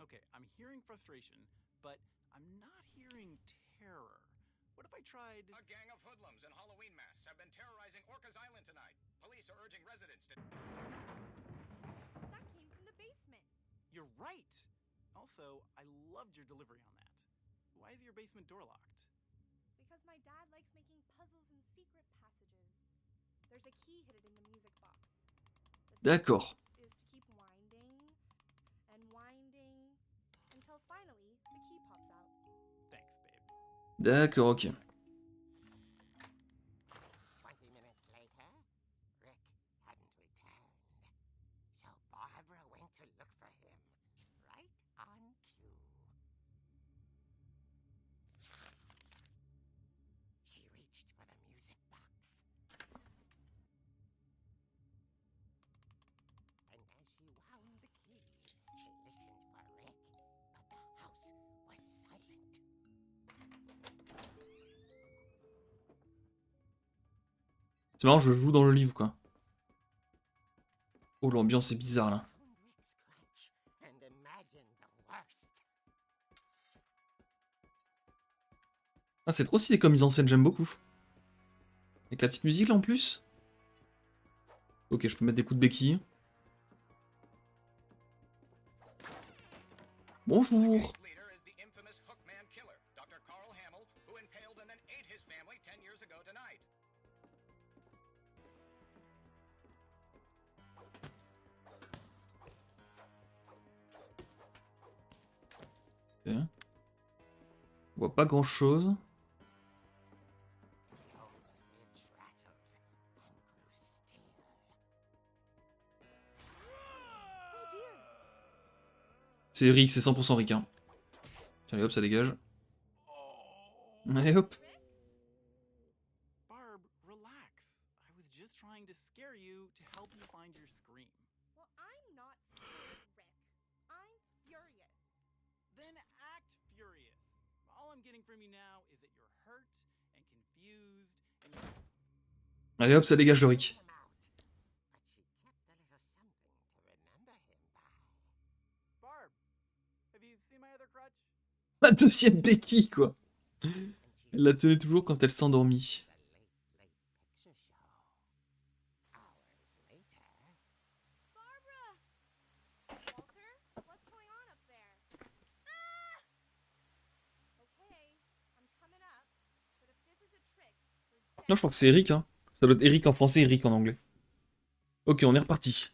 Okay, I'm hearing frustration, but I'm not hearing terror. What if I tried... A gang of hoodlums in Halloween masks have been terrorizing Orcas Island tonight. Police are urging residents to... That came from the basement. You're right! Also, I loved your delivery on that. Why is your basement door locked? Because my dad likes making puzzles and secret passages. There's a key hidden in the music box. The D'accord. secret is to keep winding and winding until finally the key pops out. Thanks, babe. D'accord, ok. 20 minutes later, Rick hadn't returned. So Barbara went to look for him, right on cue. She reached for the music box. And as she wound the key, she listened for Rick, but the house was silent. C'est marrant, je joue dans le livre quoi. Oh, l'ambiance est bizarre là. And imagine the worst. Ah, c'est trop stylé comme mise en scène, j'aime beaucoup. Avec la petite musique là en plus. Ok, je peux mettre des coups de béquille. Bonjour. Case leader is the infamous Hookman killer, Dr. Carl Hamill, who impaled and then ate his family 10 years ago tonight. Ok. On voit pas grand chose. The old fridge rattled and grew stale. C'est Rick, c'est 100% Rick. Hein. Tiens, allez hop, ça dégage. Allez hop. Barb, relax. I was just trying to scare you to help you find your scream. Well, I'm not scared, Rick. I'm furious. Then act furious. All I'm getting from you now is that you're hurt and confused and you're Allez hop, ça dégage le Rick. Him out. But she kept a little something to remember him by. Barb, have you seen my other crutch? La deuxième béquille, quoi. And she Elle la tenait toujours quand elle s'endormit. the late picture show. Hours later. Barbara! Walter, what's going on up there? Ah! Okay, I'm coming up. But if this is a trick, you're dead. Non, je crois que c'est Eric. Hein. Ça doit être Eric en français, Eric en anglais. Ok, on est reparti.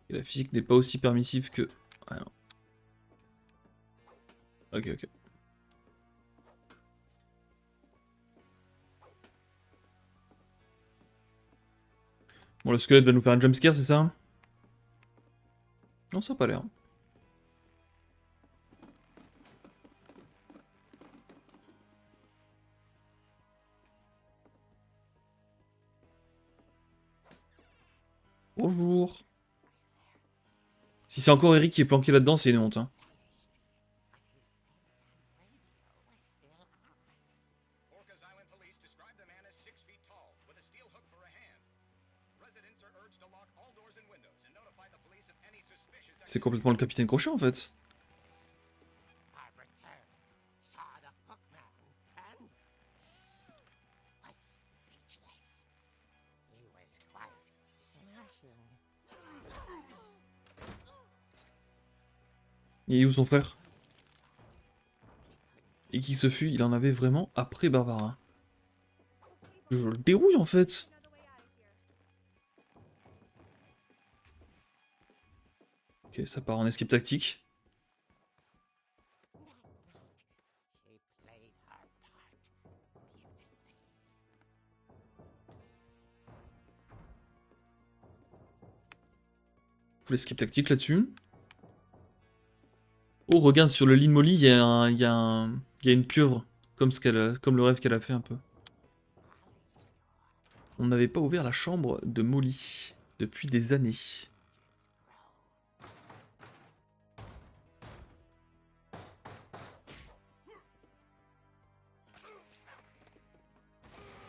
Et la physique n'est pas aussi permissive que... Ah non. Ok, ok. Bon, le squelette va nous faire un jumpscare, c'est ça? Non, ça a pas l'air. Bonjour. Si c'est encore Eric qui est planqué là-dedans, c'est une honte. Hein. But his bedside radio was still on. Orcas Island police describe the man as 6 feet tall, with a steel hook for a hand. Residents are urged to lock all doors and windows and notify the police of any suspicious C'est activity. complètement le capitaine Crochet en fait. Barbara turned, saw the hookman, and was speechless. He was quite smashing. Et où son frère? Et qui se fut, il en avait vraiment après Barbara. Je le dérouille en fait. Another way out of here. Ok, ça part en escape tactique. That night, she played her part beautifully. Full escape tactique là-dessus. Oh, regarde, sur le lit de Molly, il y a une pieuvre. Comme le rêve qu'elle a fait un peu. On n'avait pas ouvert la chambre de Molly depuis des années.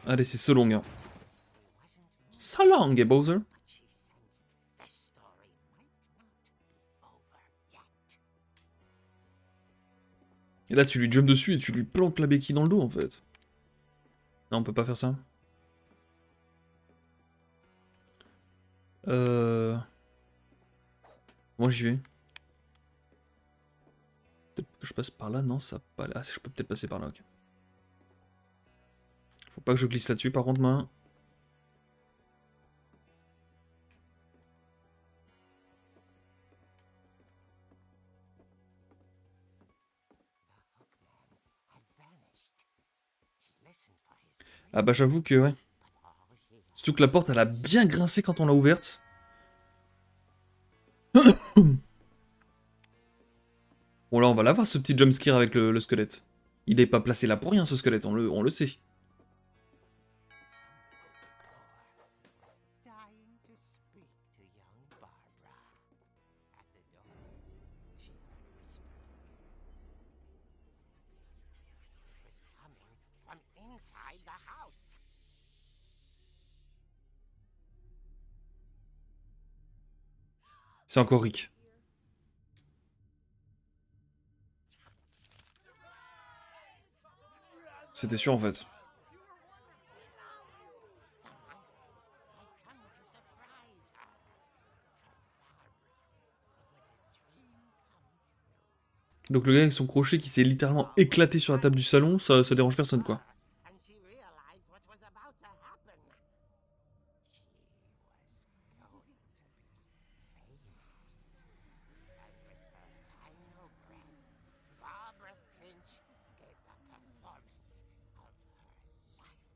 Allez, c'est so long. Hein. So long, Bowser. But she sensed the story might not be over yet. Et là, tu lui jumps dessus et tu lui plantes la béquille dans le dos, en fait. Non, on peut pas faire ça. Moi, j'y vais. Peut-être que je passe par là, non, ça a pas l'air. Ah, je peux peut-être passer par là, ok. Faut pas que je glisse là-dessus, par contre, moi. The hookman had vanished. She listened for his breath, Ah bah, j'avoue que, ouais. but all she heard Surtout que la porte, elle a bien grincé quand on l'a ouverte. Bon, là, on va l'avoir, ce petit jumpscare avec le squelette. Il est pas placé là pour rien, ce squelette, on le sait. dying to speak to young Barbara. At the door, she heard whispering. It was coming from inside the house. C'est encore Rick. C'était sûr en fait. The monsters had come to surprise her. For Barbara, it was a dream come true. Donc le gars avec son crochet qui s'est littéralement éclaté sur la table du salon, ça dérange personne quoi. And she realized what was about to happen. She was going to be famous. And with her final breath, Barbara Finch gave the performance of her life.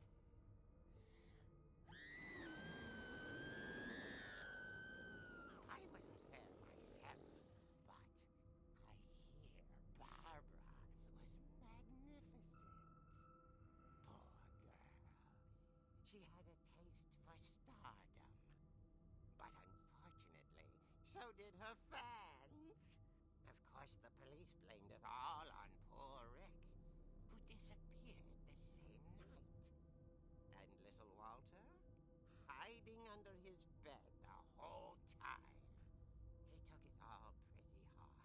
I wasn't there myself, but I hear Barbara was magnificent. Poor girl. She had a taste for stardom. But unfortunately, so did her fans. Of course, the police blamed it all on poor Rick, who disappeared the same night. And little Walter? Hiding under his bed the whole time. He took it all pretty hard,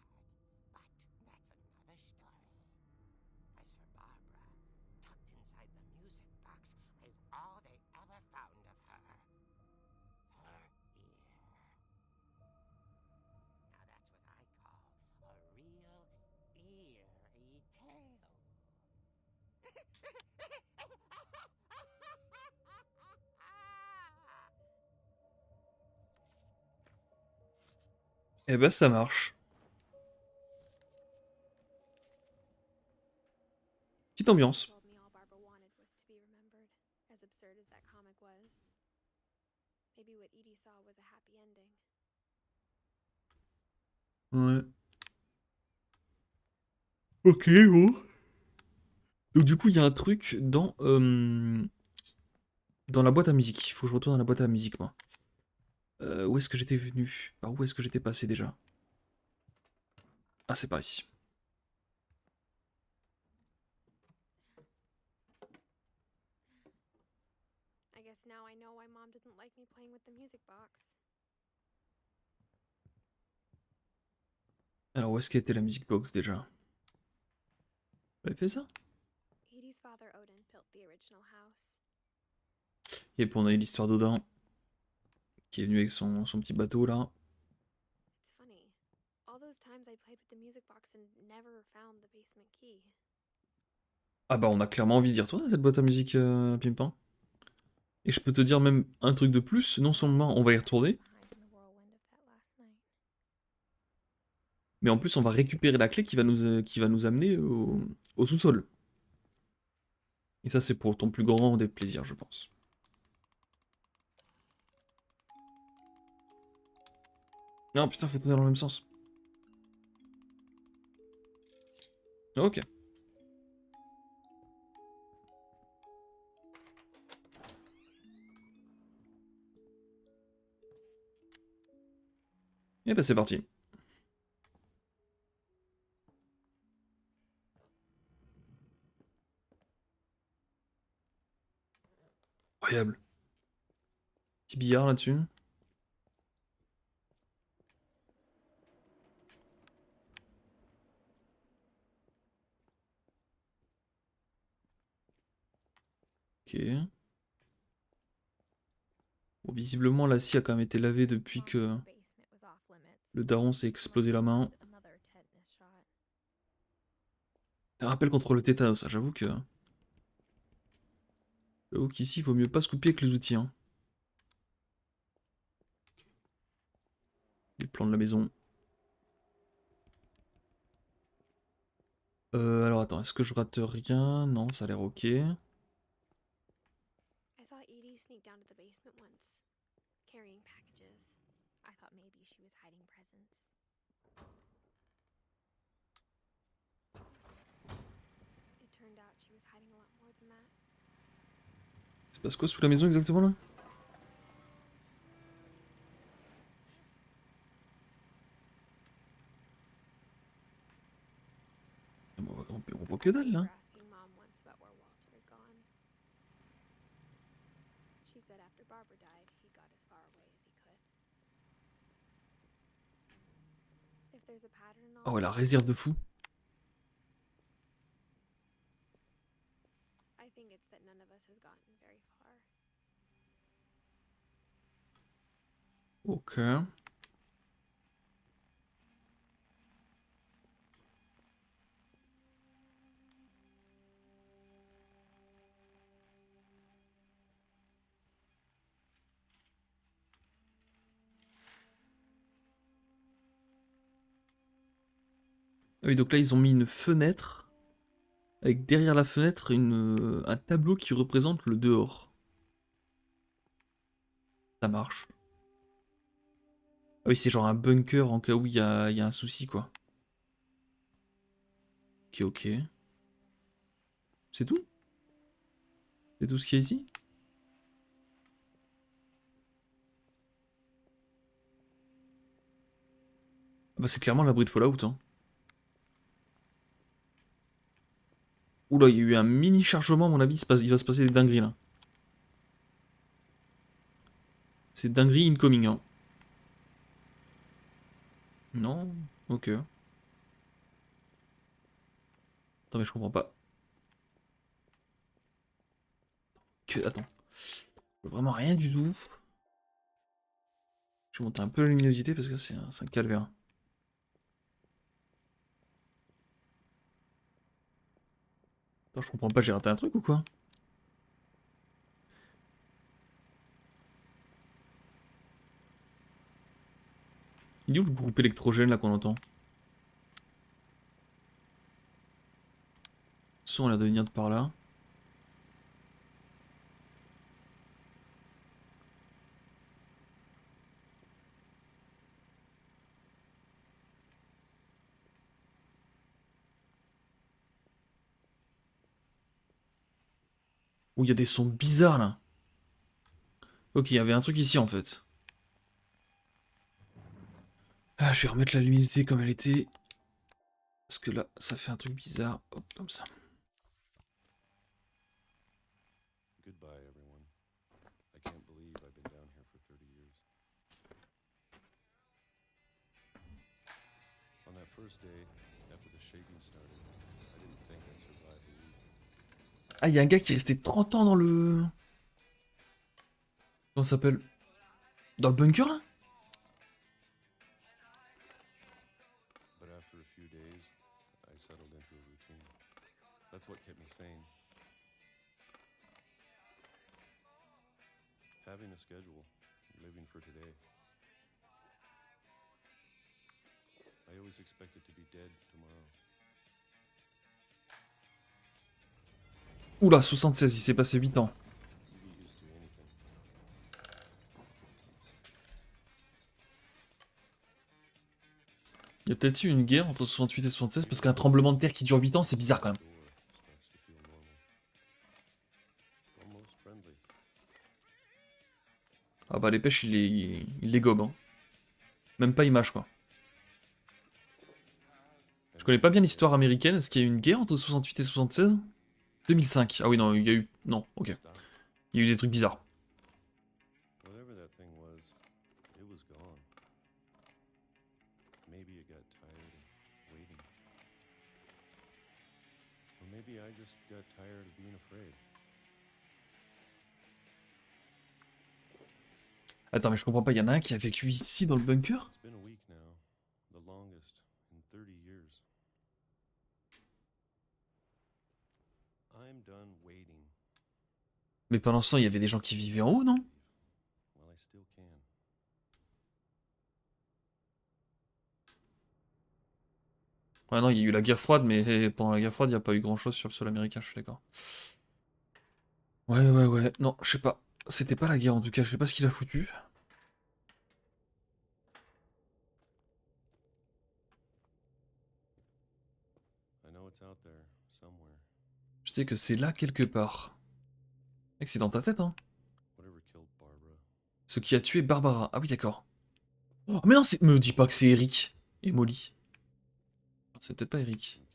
but that's another story. As for Barbara, tucked inside the music box is all they ever found of her. Her ear. Now that's what I call a real eerie tale. Eh ben ça marche. Petite ambiance. Told me all Barbara wanted was to be remembered, as absurd as that comic was. Maybe what Edie saw was a happy ending. Ouais. Ok, bon. Donc du coup, il y a un truc dans la boîte à musique. Il faut que je retourne dans la boîte à musique, moi. Où est-ce que j'étais venu? Par où est-ce que j'étais passé déjà? Ah, c'est par ici. I guess now I know why Mom didn't like me playing with the music box. Alors, où est-ce qu'était la music box déjà? J'avais fait ça? Edie's father Odin built the original house. Et puis on a eu l'histoire d'Odin, qui est venu avec son petit bateau là. It's funny. All those times I played with the music box and never found the basement key. Ah bah on a clairement envie d'y retourner à cette boîte à musique, Pimpin. Et je peux te dire même un truc de plus, non seulement on va y retourner, Hide in the whirlwind of that last night. mais en plus on va récupérer la clé qui va nous amener au sous-sol. Et ça c'est pour ton plus grand des plaisirs, je pense. Non putain, faut tourner dans le même sens. Ok. Et bah c'est parti. Incroyable. Petit billard là-dessus. Ok. Bon, visiblement la scie a quand même été lavée depuis Mom que said the basement was off limits. le daron s'est explosé la main. Another tetanus shot. Un rappel contre le tétanos, ça, j'avoue que... J'avoue qu'ici, il vaut mieux pas se couper avec les outils. Hein. Les plans de la maison. Alors attends, est-ce que je rate rien? Non, ça a l'air ok. I saw Edie sneak down to the basement once, carrying packages. I thought maybe she was hiding presents. It turned out she was hiding a lot more than that. Il se passe quoi sous la maison exactement là? On voit que dalle là. I remember asking Mom once about where Walter had gone. She said after Barbara died, he got as far away as he could. there's a pattern in all Oh ouais, la this? réserve de fou. I think it's that none of us has gotten very far. Ok. Ah oui, donc là, ils ont mis une fenêtre. Avec derrière la fenêtre, un tableau qui représente le dehors. Ça marche. Ah oui, c'est genre un bunker en cas où il y a un souci, quoi. Ok, ok. C'est tout? C'est tout ce qu'il y a ici? Ah bah c'est clairement l'abri de Fallout, hein. Oula, il y a eu un mini chargement, à mon avis, il va se passer des dingueries, là. C'est dinguerie incoming, hein. Non? Ok. Attends, mais je comprends pas. Attends. Je vois vraiment rien du tout. Je vais monter un peu la luminosité parce que c'est un calvaire. Attends, je comprends pas, j'ai raté un truc ou quoi? Il est où le groupe électrogène là qu'on entend? Le son a l'air de venir de par là. Où il y a des sons bizarres là. Ok, il y avait un truc ici en fait. Ah, je vais remettre la luminosité comme elle était. Parce que là, ça fait un truc bizarre. Hop, comme ça. Goodbye, everyone. I can't believe I've been down here for 30 years. On that first day, after the shaking started, I didn't think I'd survive the week. Ah, il y a un gars qui est resté 30 ans dans le... Comment ça s'appelle? Dans le bunker là? But after a few days, I settled into a routine. That's what kept me sane. Having a schedule, living for today. I always expected to be dead tomorrow. Oula, 76, il s'est passé 8 ans. You get used to anything. Il y a peut-être eu une guerre entre 68 et 76 parce qu'un tremblement de terre qui dure 8 ans, c'est bizarre quand même. Door starts to feel normal. Almost friendly. Ah bah les pêches, il les gobe, hein. Même pas image quoi. Je connais pas bien l'histoire américaine, est-ce qu'il y a eu une guerre entre 68 et 76? 2005, ah oui non, il y a eu... Non, ok. Il y a eu des trucs bizarres. Whatever that thing was, it was gone. Maybe it got tired of waiting. Or maybe I just got tired of being afraid. Attends mais je comprends pas, il y en a un qui a vécu ici dans le bunker? It's been a week now, the longest in 30 years. I'm done waiting. Mais pendant ce temps, il y avait des gens qui vivaient en haut, non? Well, I still can. Ouais non, il y a eu la guerre froide, mais pendant la guerre froide, il n'y a pas eu grand chose sur le sol américain, je suis d'accord. Ouais, non, je sais pas. C'était pas la guerre en tout cas, je sais pas ce qu'il a foutu. I know it's out there, somewhere. Je sais que c'est là quelque part. Mec, c'est dans ta tête, hein. Whatever killed Barbara. Ce qui a tué Barbara. Ah oui, d'accord. Oh, mais non, me dis pas que c'est Eric et Molly. C'est peut-être pas Eric. And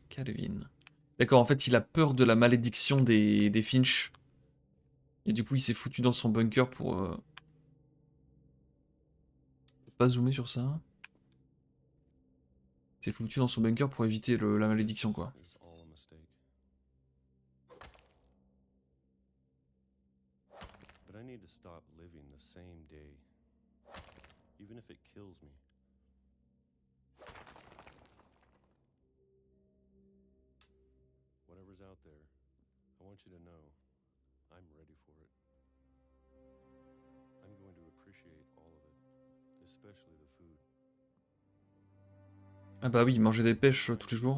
Calvin. Calvin. D'accord, en fait, il a peur de la malédiction des Finch. Et du coup, il s'est foutu dans son bunker pour... Je peux pas zoomer sur ça. s'est foutu dans son bunker pour éviter la malédiction, quoi. It was all a mistake. But I need to stop living the same day, even if it kills me. Whatever's out there, I want you to know I'm ready for it. I'm going to appreciate all of it, especially the food. Ah bah oui, manger des pêches tous les jours,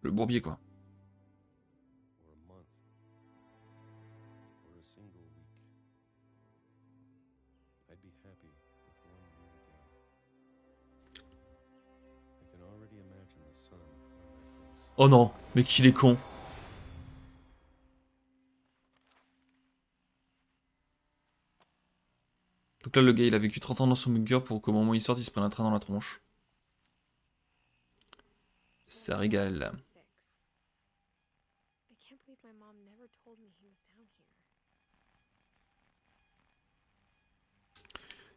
le bourbier, quoi. Or a month, or a single week. I'd be happy with 1 meal a day. I can already imagine the sun on my face. Oh non, mais qu'il est con. Donc là, le gars, il a vécu 30 ans dans son bunker pour qu'au moment où il sorte, il se prenne un train dans la tronche. Ça régale. 26. I can't believe my mom never told me he was down here.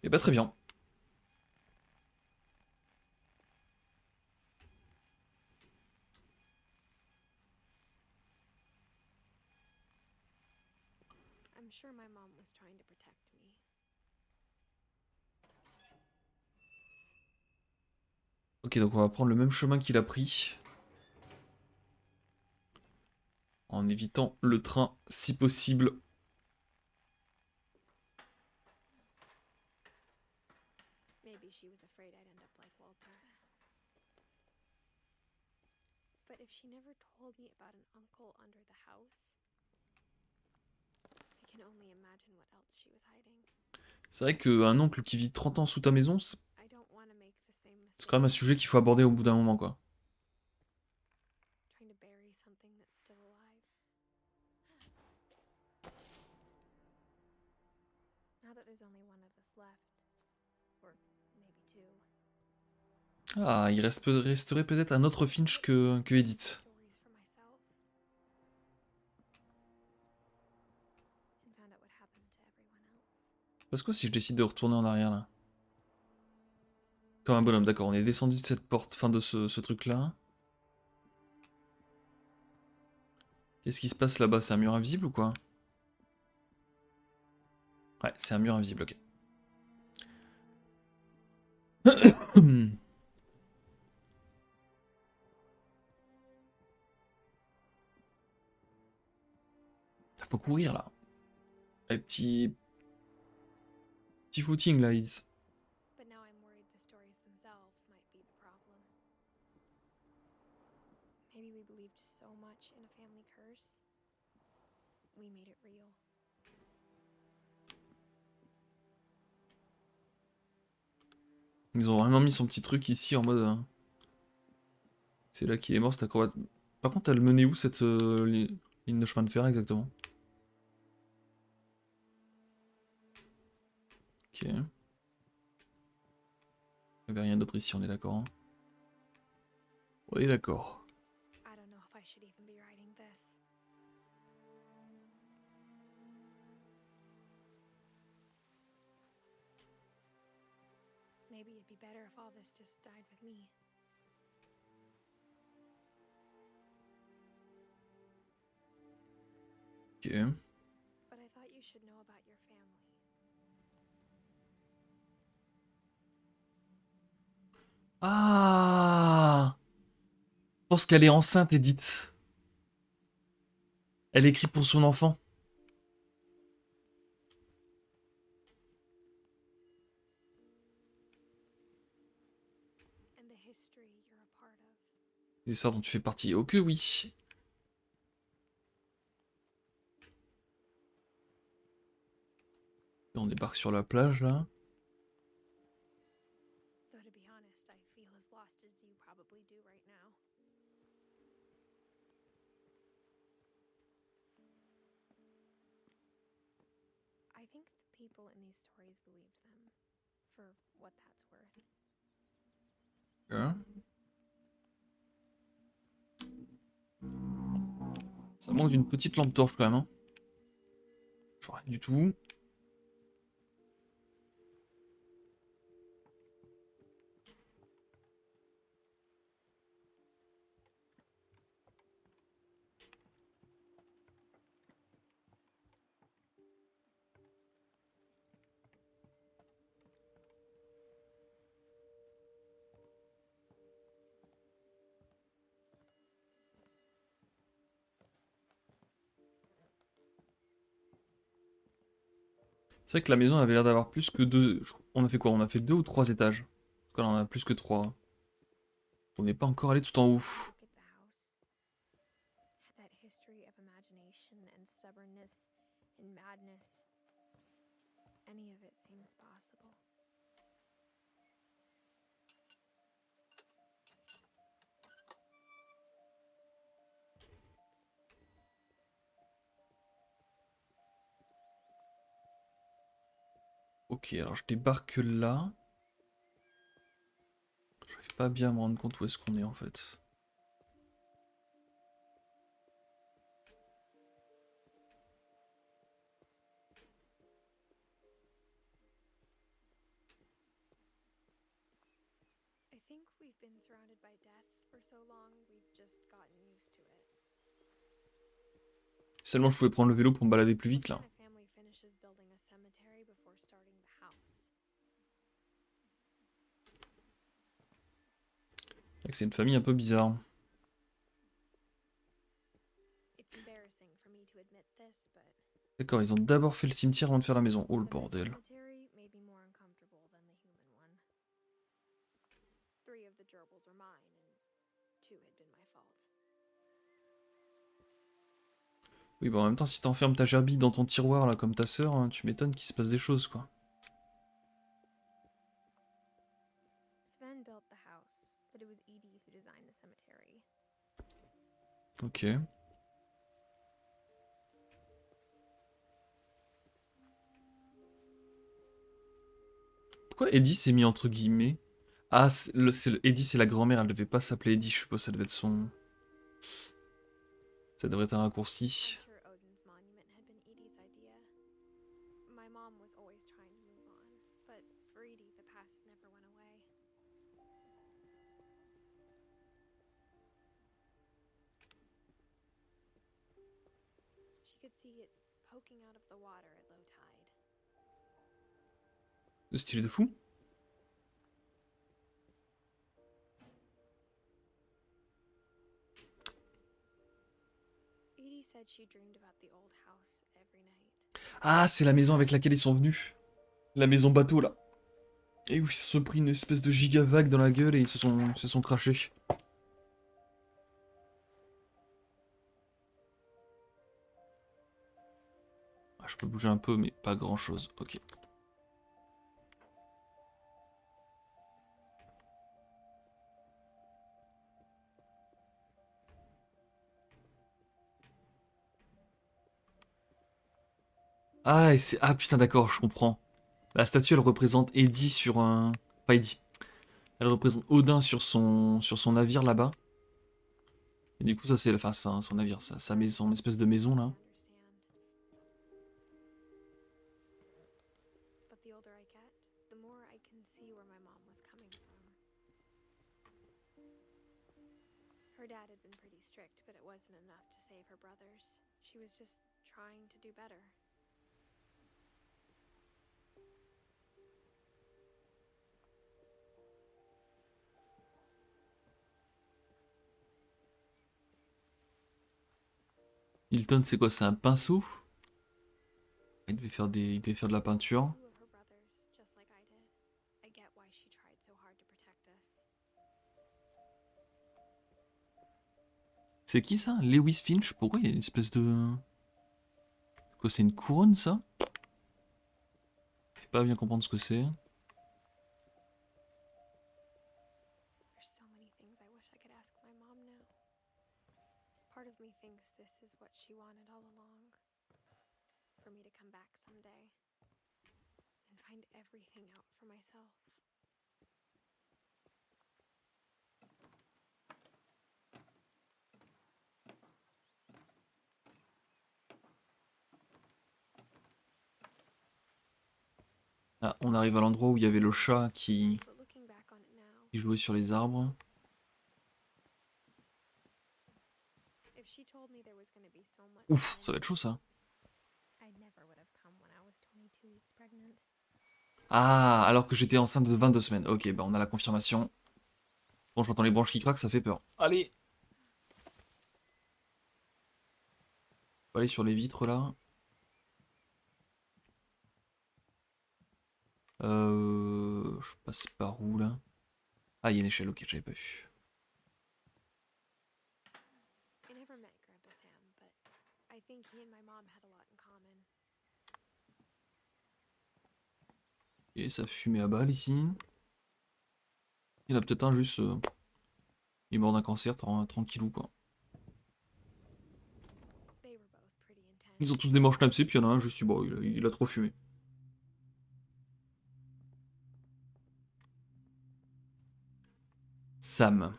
Et bah très bien. I'm sure my mom was trying to protect me. Ok, donc on va prendre le même chemin qu'il a pris. En évitant le train si possible. Maybe she was afraid I'd end up like Walter. But if she never told me about an uncle under the house, I can only imagine what else she was hiding. C'est vrai qu'un oncle qui vit 30 ans sous ta maison, c'est I don't want to make the same c'est quand même un mistake. sujet qu'il faut aborder au bout d'un moment, quoi. Trying to bury something that's still alive. Now that there's only one of us left, or maybe two, Ah, il resterait peut-être un autre Finch que Edith. stories for myself. And found out what happened to everyone else. Parce que si je décide de retourner en arrière, là. Comme un bonhomme, d'accord, on est descendu de cette porte, fin de ce truc-là. Qu'est-ce qui se passe là-bas? C'est un mur invisible ou quoi? Ouais, c'est un mur invisible, ok. Faut courir là. Un petit footing là, Edith. But now I'm worried the stories themselves might be the problem. Maybe we believed so much in a family curse. We made it real. Ils ont vraiment mis son petit truc ici en mode. C'est là qu'il est mort, cet acrobate. Par contre, elle menait où cette ligne de chemin de fer là, exactement? Ok. Il n'y avait rien d'autre ici, on est d'accord. Hein. On est d'accord. I don't know if I should even be writing this. Maybe it'd be better if all this just died with me. Ok. But I thought you should know about your family. Ah! Je pense qu'elle est enceinte, Edith. Elle écrit pour son enfant. And the history you're a part of. L'histoire dont tu fais partie. Oh que oui. Et on débarque sur la plage là. Though to be honest, I feel as lost as you probably do right now. I think the people in these stories believed them, for what that's worth. Hein. Ça manque d'une petite lampe torche quand même. Hein. Je vois rien du tout. C'est vrai que la maison avait l'air d'avoir plus que deux... On a fait quoi? On a fait 2 ou 3 étages. En tout cas, là, on en a plus que 3. On n'est pas encore allé tout en haut. Look at the house. Had that history of imagination and stubbornness and madness. Any of it seems possible. Ok, alors je débarque là. J'arrive pas bien à me rendre compte où est-ce qu'on est en fait. I think we've been surrounded by death for so long, we've just gotten used to it. Seulement je pouvais prendre le vélo pour me balader plus vite là. What kind of family finishes building a cemetery before starting the house? C'est vrai que c'est une famille un peu bizarre. It's embarrassing for me to admit this, but D'accord, ils ont d'abord fait le cimetière avant de faire la maison. Oh le the bordel. cemetery may be more uncomfortable than the human one. 3 of the gerbils are mine, and 2 had been my fault. Oui, bah en même temps, si t'enfermes ta gerbille dans ton tiroir là comme ta sœur, hein, tu m'étonnes qu'il se passe des choses quoi. Sven built the house, but it was Edie who designed the cemetery. Ok. Pourquoi Eddie s'est mis entre guillemets? Ah, Eddie c'est la grand-mère, elle devait pas s'appeler Eddie, je suppose, ça devait être son... Ça devrait être un raccourci. I'm sure Odin's monument had been Edie's idea. My mom was always trying to move on, but for Edie, the past never went away. She could see it poking out of the water at low tide. Le style de fou. Edie said she dreamed about the old house every night. Ah, c'est la maison avec laquelle ils sont venus. La maison bateau là. Et oui, ils se sont pris une espèce de giga vague dans la gueule et ils se sont crachés. Ah, je peux bouger un peu, mais pas grand chose. Ok. Ah, ah putain, d'accord, je comprends. La statue, elle représente Eddie sur un... Pas Eddie. Elle représente Odin sur son navire là-bas. Et du coup, ça c'est enfin, son navire, sa maison, son espèce de maison là. But the older I get, the more I can see where my mom was coming from. Her dad had been pretty strict, but it wasn't enough to save her brothers. She was just trying to do better. Hilton, c'est quoi? C'est un pinceau? Il devait faire de la peinture. 2 of her brothers, just like I did. I get why she tried so hard to protect us. C'est qui ça? Lewis Finch? Pourquoi il y a une espèce de... Quoi, c'est une couronne ça? Je vais pas bien comprendre ce que c'est. There's so many things I wish I could ask my mom now. Part of me thinks this is what she wanted all along. For me to come back someday and find everything out for myself. Ah, on arrive à l'endroit où il y avait le chat qui But looking back on it now, jouait sur les arbres. if she told me there was going to be so much Ouf, fun, ça va être chaud ça. I never would have come when I was 22 weeks pregnant. Ah, alors que j'étais enceinte de 22 semaines. Ok, bah on a la confirmation. Bon, j'entends les branches qui craquent, ça fait peur. Allez! On va aller sur les vitres là. Je passe par où là? Ah, il y a une échelle, ok, j'avais pas vu. I never met Grandpa Sam, but I think he and my mom had a lot in common. Et ça fumait à balle ici. Il y en a peut-être un juste. Il est mort d'un cancer, tranquillou quoi. They were both pretty intense. Ils ont tous des manches napsés, puis il y en a un juste, bon, il a trop fumé. Sam.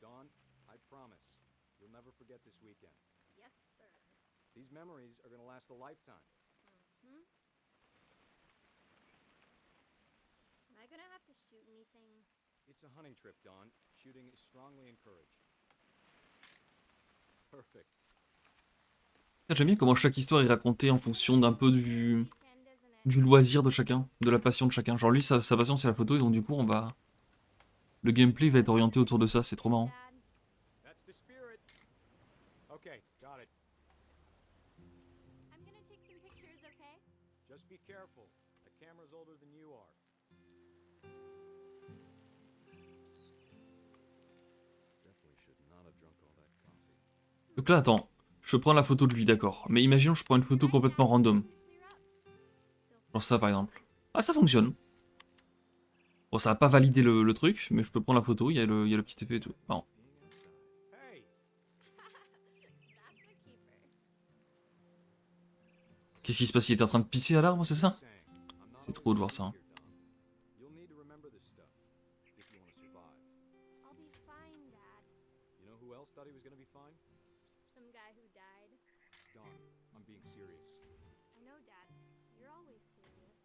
Dawn, I promise, you'll never forget this weekend. Yes, sir. These memories are gonna last a lifetime. Hmm? Am I gonna have to shoot anything? It's a hunting trip, Dawn. Shooting is strongly encouraged. Perfect. J'aime bien comment chaque histoire est racontée en fonction d'un peu Weekend, isn't it? du loisir de chacun, de la passion de chacun. Genre lui, sa passion c'est la photo, et donc du coup, le gameplay va être orienté autour de ça, c'est trop marrant. Dad, That's the spirit. Okay, got it. I'm gonna take some pictures, okay? Just be careful. The camera's older than you are. Definitely should not have drunk all that coffee. Donc là, attends, je prends la photo de lui, d'accord. Mais imaginons je prends une photo complètement random. Clear up. Still Genre ça par exemple. Ah, ça fonctionne. Bon, ça va pas valider le truc, mais je peux prendre la photo, il y a le petit effet et tout. Marrant. Hey, That's a keeper. Qu'est-ce qui se passe? Il était en train de pisser à l'arbre, c'est ça? saying, I'm not C'est trop de voir always ça, hein. here, Dawn. You'll need to remember this stuff if you want to survive. I'll be fine, Dad. You know who else thought he was gonna be fine? Some guy who died. Dawn, I'm being serious. I know, Dad. You're always serious.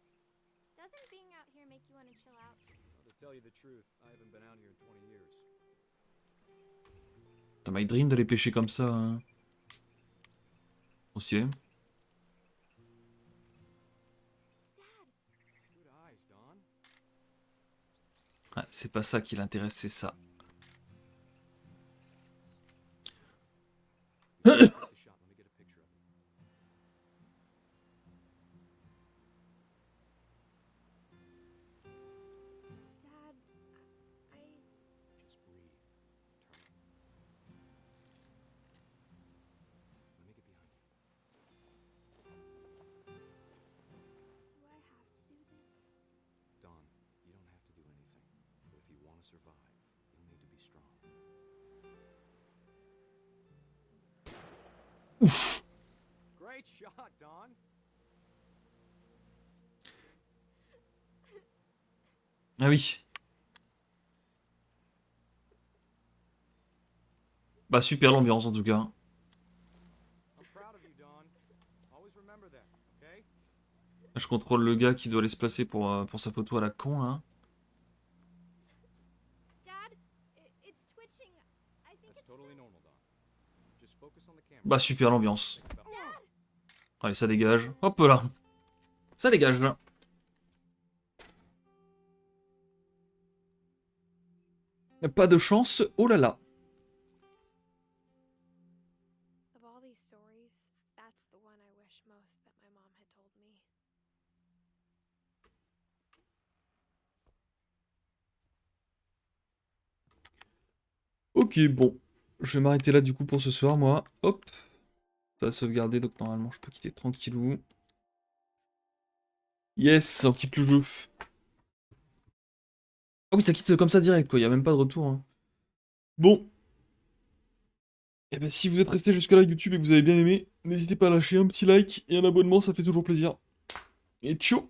Doesn't being out here make you want to chill out? Well, to tell you the truth, I haven't been out here in 20 years. Ça m'a dream d'aller pêcher comme ça. Trop stylé. Dad, Good eyes, Dawn. Ouais, c'est pas ça qui l'intéresse, c'est ça. Take the shot. Let me get a picture of him. Dad, I Just breathe. Turn. Let me get behind you. do I have to do this? Dawn, you don't have to do anything. But if you want to survive, you'll need to be strong. Great shot, Dawn. Ah oui. Bah super l'ambiance en tout cas. I'm proud of you, Dawn. Always remember that, okay? Là, je contrôle le gars qui doit aller se placer pour sa photo à la con là. Dad, it's twitching. I think That's it's totally normal, Dawn. Just focus on the camera. Bah super l'ambiance. Think about- Allez, ça dégage. Hop là. Ça dégage là. Pas de chance, oh là là. Of all these stories, that's the one I wish most that my mom had told me. Ok, bon. Je vais m'arrêter là du coup pour ce soir, moi. Hop. Ça va sauvegarder, donc normalement je peux quitter tranquillou. Yes, on quitte le jeu. Ah oui, ça quitte comme ça direct, quoi. Il n'y a même pas de retour, hein. Bon. Et ben si vous êtes resté jusque là YouTube et que vous avez bien aimé, n'hésitez pas à lâcher un petit like et un abonnement, ça fait toujours plaisir. Et ciao!